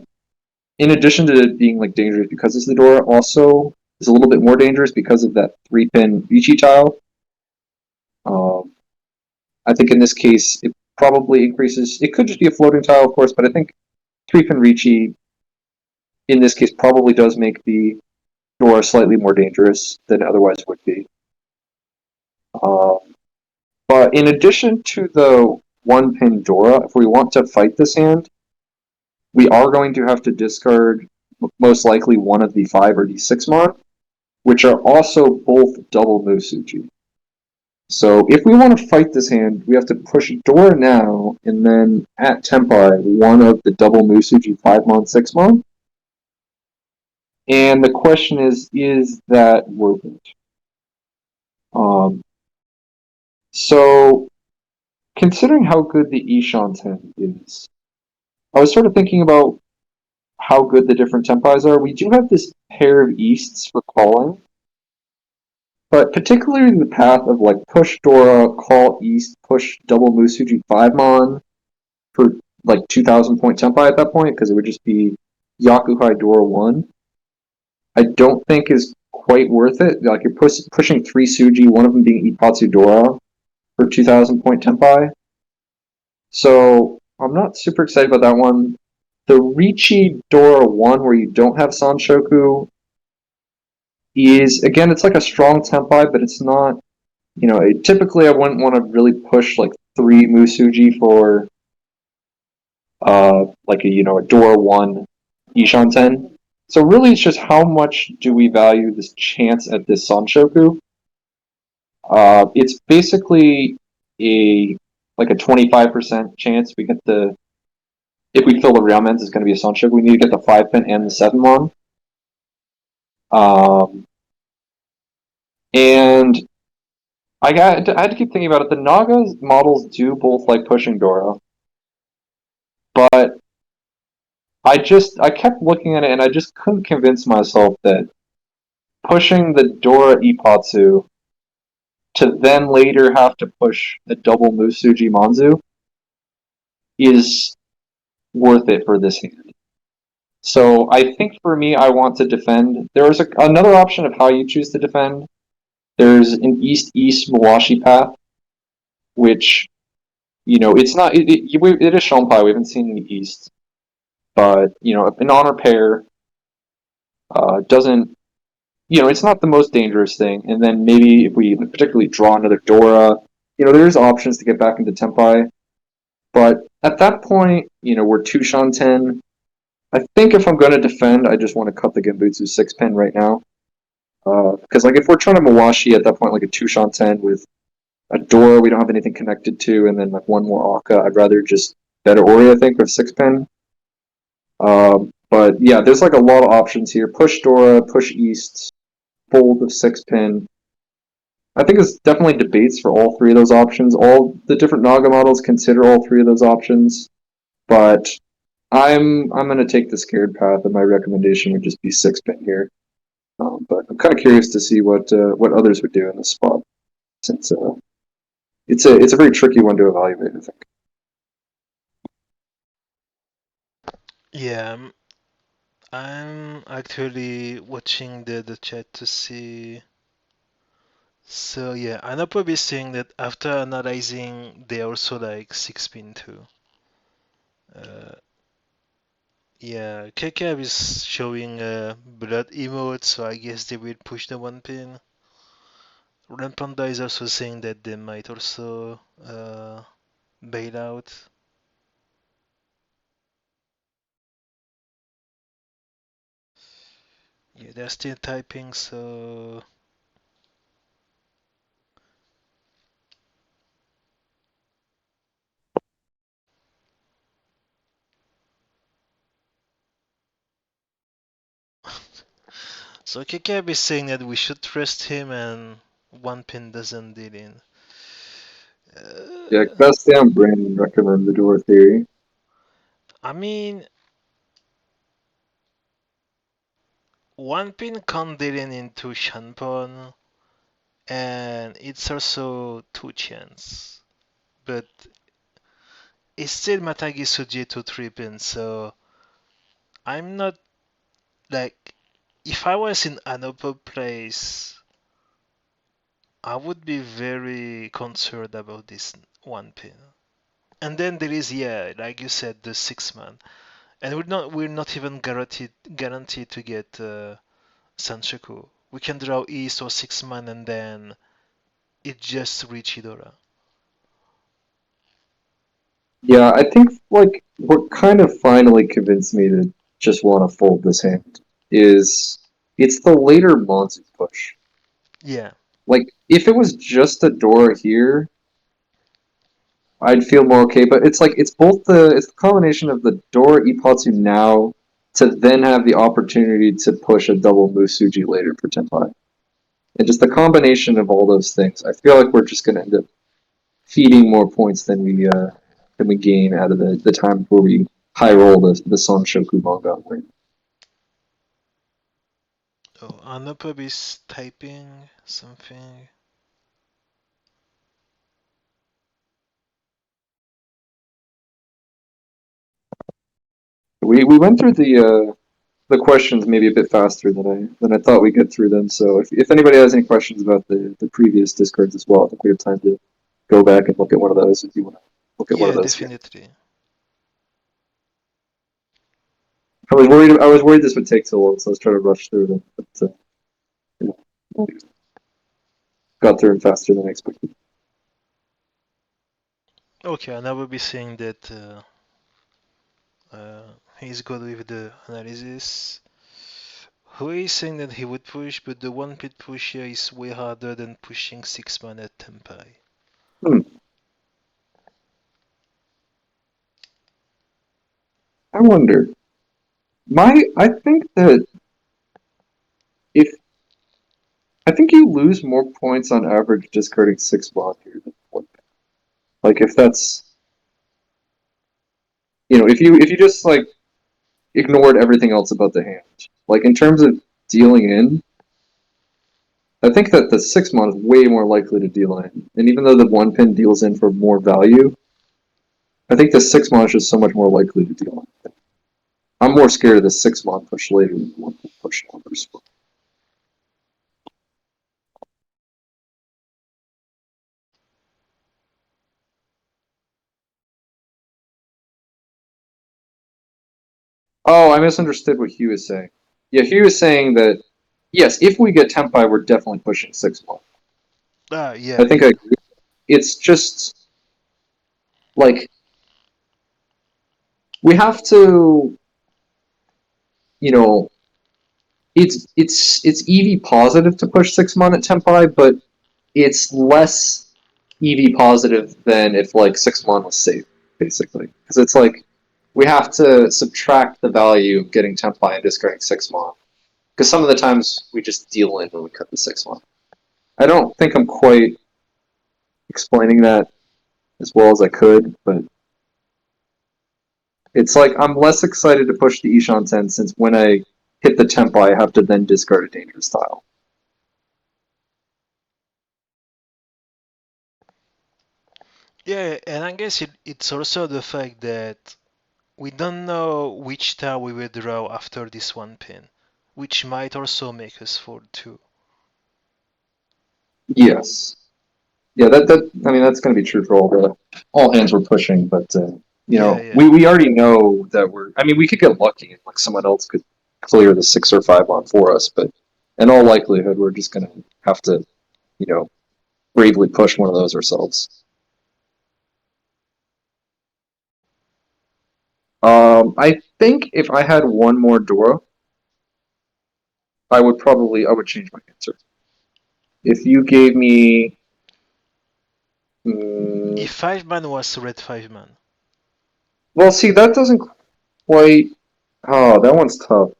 in addition to it being like dangerous because it's the Dora, also is a little bit more dangerous because of that 3-pin Ricci tile. I think in this case it probably increases. It could just be a floating tile, of course, but I think 3-pin Ricci in this case probably does make the Dora slightly more dangerous than it otherwise would be. But in addition to the 1-pin Dora, if we want to fight this hand, we are going to have to discard most likely one of the 5 or d6 mon, which are also both double Musuji. So if we want to fight this hand, we have to push Dora now, and then at Tempai, one of the double Musuji 5 mon, 6 mon. And the question is that worth it? So, considering how good the Ishan-ten is, I was sort of thinking about how good the different Tempais are. We do have this pair of Easts for calling, but particularly the path of like push Dora, call East, push double Musuji 5 mon for like 2,000 point Tempai at that point, because it would just be Yakuhai Dora 1. I don't think is quite worth it. Like you're pushing 3 Suji, one of them being Ipatsu Dora for 2,000 point Tempai. So I'm not super excited about that one. The Ricci Dora 1, where you don't have Sanshoku, is, again, it's like a strong Tempai, but it's not, typically I wouldn't want to really push like 3 Musuji for like a Dora 1 Ishan-ten. So really it's just how much do we value this chance at this Sanshoku? It's basically a 25% chance we get the, if we fill the Realmens, it's going to be a Sanshoku. We need to get the 5-pin and the 7 mon. And I had to keep thinking about it. The Naga models do both like pushing Dora, but I kept looking at it and I just couldn't convince myself that pushing the Dora Ipatsu to then later have to push the double Musuji Manzu is worth it for this hand. So I think for me, I want to defend. There is another option of how you choose to defend. There's an East-East Mawashi path, which, it's not, it is Shonpai, we haven't seen in the East. But, an honor pair doesn't, it's not the most dangerous thing. And then maybe if we particularly draw another Dora, there's options to get back into Tempai. But at that point, we're 2 Shan-ten. I think if I'm going to defend, I just want to cut the Genbutsu 6-pin right now. Because if we're trying to Mawashi at that point, like a 2 Shan-ten with a Dora we don't have anything connected to, and then like one more Aka, I'd rather just better Ori, I think, with 6-pin. But yeah, there's like a lot of options here. Push Dora, push East, fold of 6-pin. I think it's definitely debates for all 3 of those options. All the different Naga models consider all 3 of those options, but I'm going to take the scared path, and my recommendation would just be 6-pin here. But I'm kind of curious to see what others would do in this spot, since it's a very tricky one to evaluate, I think. Yeah, I'm actually watching the chat to see. So yeah, I'm probably saying that after analyzing, they also like 6-pin too. Uh, yeah, KK is showing a blood emote, so I guess they will push the 1-pin. RedPanda is also saying that they might also bail out. Yeah, they're still typing, so so KK is saying that we should trust him and 1-pin doesn't deal in. Yeah, Sebastian Brandon recommend the Dora theory. I mean, 1-pin can't deal in into Shanpon, and it's also 2 chance. But it's still Matagi Suji to 3-pin, so I'm not like if I was in another place, I would be very concerned about this one pin. And then there is, yeah, like you said, the 6 man, and we're not even guaranteed to get Sanchoku. We can draw East or 6 man, and then it just reach Hidora. Yeah, I think like what kind of finally convinced me to just want to fold this hand is it's the later Monzu push. Yeah, Like if it was just a door here, I'd feel more okay. But it's like it's the combination of the door Ipatsu now to then have the opportunity to push a double Musuji later for Tenpai. And just the combination of all those things, I feel like we're just gonna end up feeding more points than we gain out of the time where we high roll the Sonshoku manga. Right? oh, Anopub is typing something. We went through the questions maybe a bit faster than I thought we'd get through them. So if anybody has any questions about the previous discards as well, I think we have time to go back and look at one of those if you want to look at one of Yeah, those again. definitely. I was worried this would take so long, so I was trying to rush through them, but you know, got through them faster than I expected. Okay, and I will be saying that he's good with the analysis. Who is saying that he would push, but the one pit push here is way harder than pushing 6 man at Tempai. Hmm. I wonder. I think that if I think you lose more points on average discarding 6 mod here than 1. Like if that's if you just like ignored everything else about the hand. Like in terms of dealing in, I think that the 6 mod is way more likely to deal in. And even though the 1 pin deals in for more value, I think the 6 mod is just so much more likely to deal in. I'm more scared of the 6 mod push later than the 1 pin push numbers. Oh, I misunderstood what Hugh is saying. Yeah, Hugh is saying that yes, if we get Tempai, we're definitely pushing 6 mod. Ah, I yeah, think yeah. it's just like we have to, you know, it's EV positive to push 6 mod at Tempai, but it's less EV positive than if like 6 mod was safe, basically, because it's like we have to subtract the value of getting Tempai and discarding 6 mod, because some of the times we just deal in when we cut the 6 mod. I don't think I'm quite explaining that as well as I could, but it's like I'm less excited to push the Ishan 10 since when I hit the Tempai, I have to then discard a dangerous tile. Yeah, and I guess it's also the fact that we don't know which tile we will draw after this one pin, which might also make us fold too. Yes. Yeah, that I mean that's going to be true for all hands we're pushing, but Yeah, yeah. we already know that we're. I mean, we could get lucky and like someone else could clear the 6 or 5 on for us, but in all likelihood, we're just going to have to you know bravely push one of those ourselves. I think if I had one more Dora, I would change my answer. If you gave me, If mm, 5 man was red 5 man. well, see that doesn't quite. Oh, that one's tough.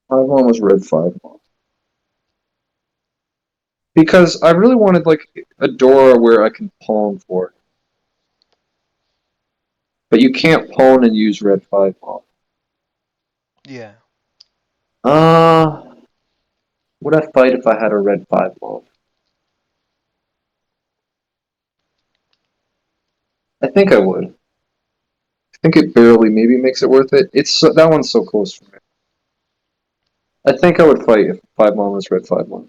5 was red 5. Because I really wanted like a Dora where I can pawn for it, but you can't pawn and use red 5 pawn. Yeah. Uh, would I fight if I had a red 5 pawn? I think I would. think it barely maybe makes it worth it. That one's so close for me. I think I would fight if 5-1 was red 5-1.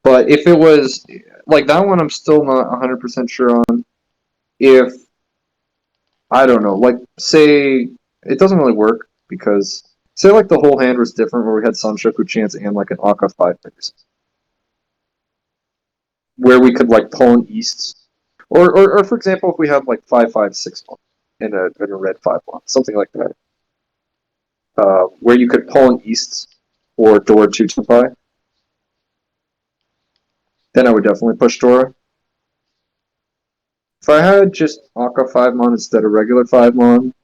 But if it was like that one, I'm still not 100% sure on. If I don't know, like say it doesn't really work because say like the whole hand was different where we had Sanshoku chance and like an Aka 5 face. Where we could like pawn east. Or for example, if we had like 5-5-6-1 in a red 5-1, something like that. Where you could pawn east or Dora 2 Tempai, then I would definitely push Dora. If I had just Aka 5-mon instead of regular 5-mon,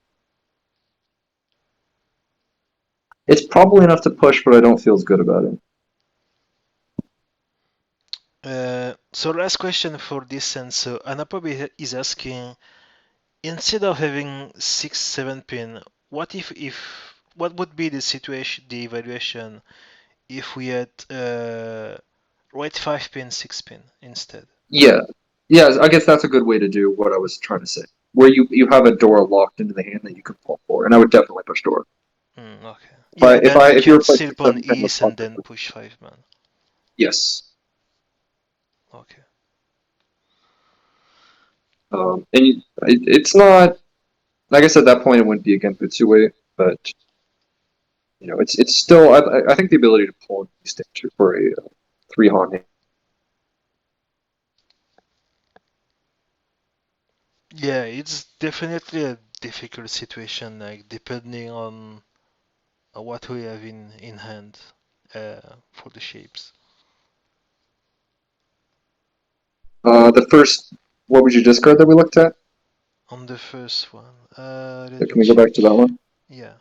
it's probably enough to push, but I don't feel as good about it. So last question for this sense. So Anapobe is asking, instead of having 6-7 pin, what what would be the situation, the evaluation if we had white 5 pin, 6 pin instead? Yeah. Yeah, I guess that's a good way to do what I was trying to say. Where you have a Dora locked into the hand that you can pull for, and I would definitely push Dora. Okay. Yeah, If then you if you can were playing still pawn 7-pin with east and then Pocket, push 5 man. yes. Okay. And it's not. I guess at that point it wouldn't be against Butsuwe, but it's still. I think the ability to pull these things for a 3-Han hand. Yeah, it's definitely a difficult situation, like depending on what we have in hand for the shapes. The first, what would you discard that we looked at? On the first one, let Can me we go check. back to that one? Yeah.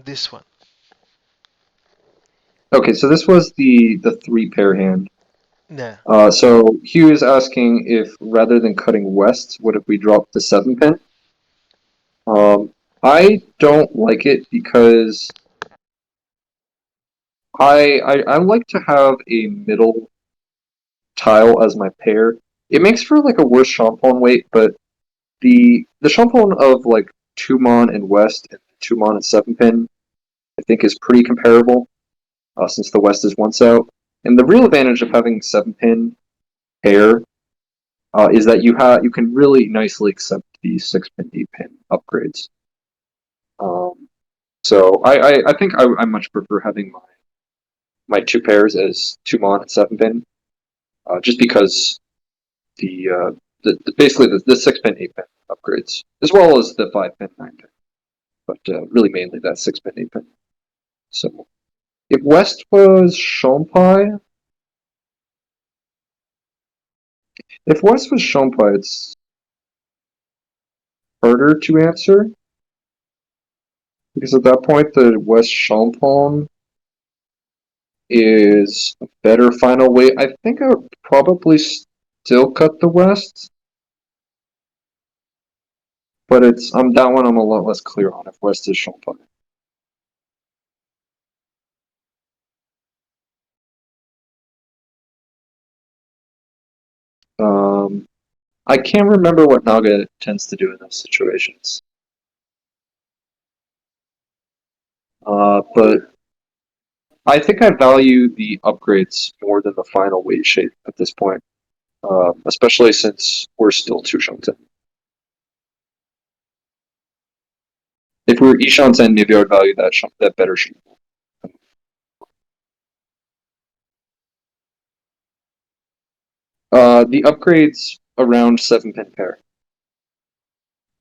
This one. Okay, so this was the 3-pair hand. Yeah. So Hugh is asking if rather than cutting west, what if we dropped the 7-pin? I don't like it because I like to have a middle tile as my pair. It makes for like a worse Champon weight, but the Champon of like Tumon and West and Tumon and 7-pin I think is pretty comparable, since the West is once out. And the real advantage of having 7-pin pair is that you can really nicely accept the 6-pin 8-pin upgrades. So I think I much prefer having my 2 pairs as Tumon and 7-pin, just because basically the 6-pin 8-pin upgrades, as well as the 5-pin 9-pin, but really mainly that 6-pin 8-pin. So if West was Shompai, it's harder to answer because at that point the West Champon is a better final weight. I think I would probably still cut the West, but it's that one I'm a lot less clear on if West is Champon. I can't remember what Naga tends to do in those situations. But I think I value the upgrades more than the final weight shape at this point, especially since we're still 2 Shunten. If we were Ishanten, maybe I would value that better shape. The upgrades around 7-pin pair.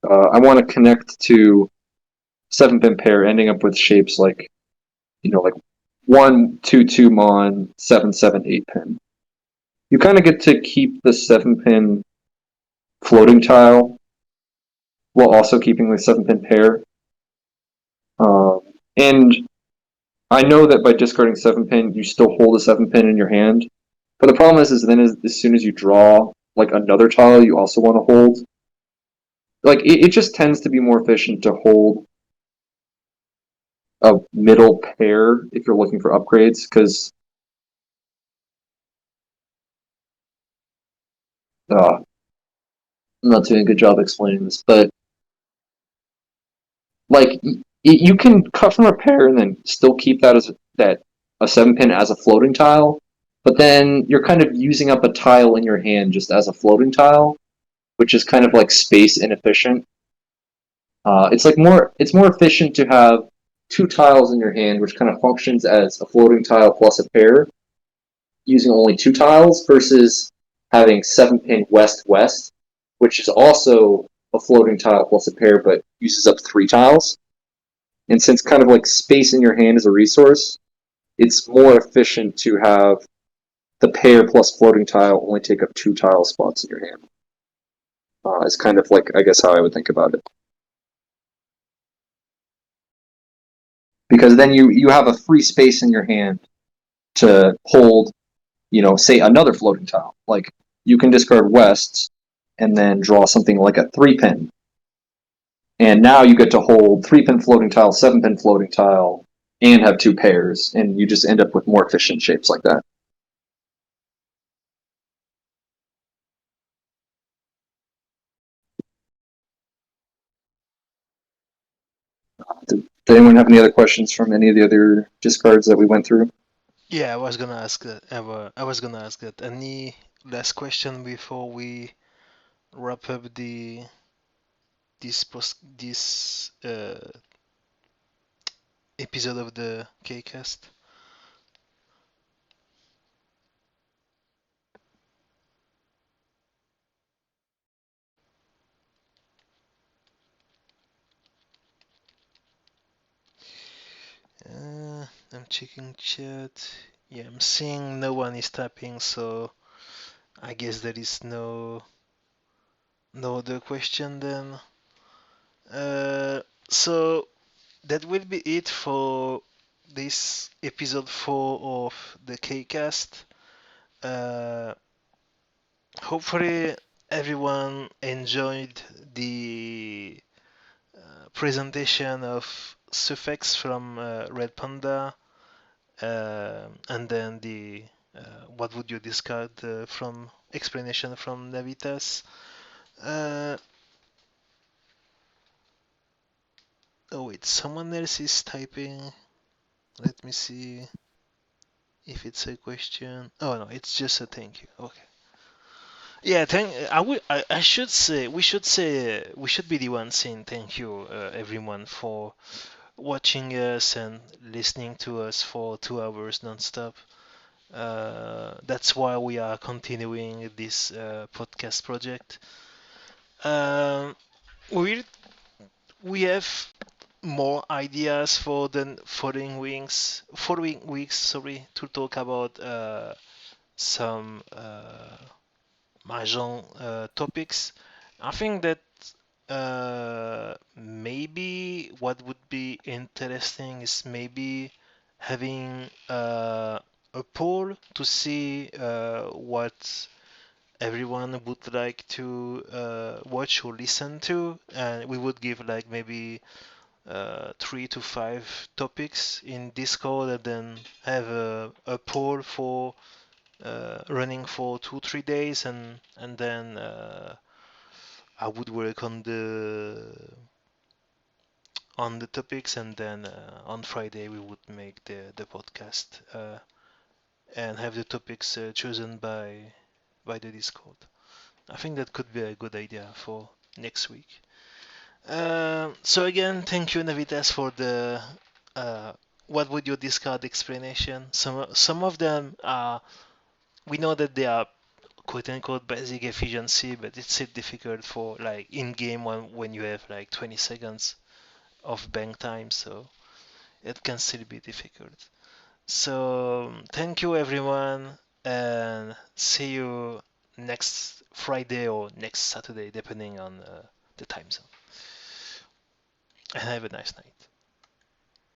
I want to connect to 7-pin pair, ending up with shapes like 1-2-2 mon 7-7-8-pin. You kind of get to keep the 7-pin floating tile while also keeping the 7-pin pair. And I know that by discarding 7-pin, you still hold a 7-pin in your hand. But the problem is then as soon as you draw like another tile, you also want to hold. Like it just tends to be more efficient to hold a middle pair if you're looking for upgrades, because I'm not doing a good job explaining this, but like you can cut from a pair and then still keep that as that a 7-pin as a floating tile, but then you're kind of using up a tile in your hand just as a floating tile, which is kind of like space inefficient. It's more efficient to have two tiles in your hand, which kind of functions as a floating tile plus a pair, using only two tiles versus having 7-pin west west, which is also a floating tile plus a pair, but uses up three tiles. And since kind of like space in your hand is a resource, it's more efficient to have the pair plus floating tile only take up two tile spots in your hand. It's kind of like, I guess, how I would think about it. Because then you have a free space in your hand to hold, say another floating tile. Like you can discard West and then draw something like a 3-pin. And now you get to hold 3-pin floating tile, 7-pin floating tile, and have two pairs, and you just end up with more efficient shapes like that. Did anyone have any other questions from any of the other discards that we went through? Yeah, I was gonna ask that. I was gonna ask that. Any last question before we wrap up this episode of the Kcast? I'm checking chat. Yeah, I'm seeing no one is tapping, so I guess there is no other question then. So that will be it for this episode 4 of the Kcast. Uh, Hopefully everyone enjoyed the presentation of SuphX from Red Panda, and then the what would you discard from explanation from Navitas. Uh, oh wait, someone else is typing. Let me see if it's a question. Oh no, it's just a thank you. Okay. Yeah, thank. I should say. We should be the ones saying thank you, everyone, for watching us and listening to us for 2 hours non-stop. That's why we are continuing this podcast project. Um, we we have more ideas for the following weeks, sorry, to talk about some Mahjong topics. I think that maybe what would be interesting is maybe having a poll to see what everyone would like to watch or listen to, and we would give like maybe 3 to 5 topics in Discord, and then have a poll for running for 2 3 days, and then I would work on the topics, and then on Friday we would make the podcast and have the topics chosen by the Discord. I think that could be a good idea for next week. So again, thank you, Navitas, for the uh, what would you discard explanation. Some of them are, we know that they are quote unquote basic efficiency, but it's still difficult for like in game when you have like 20 seconds of bank time, so it can still be difficult. So thank you everyone, and see you next Friday or next Saturday, depending on the time zone. And have a nice night.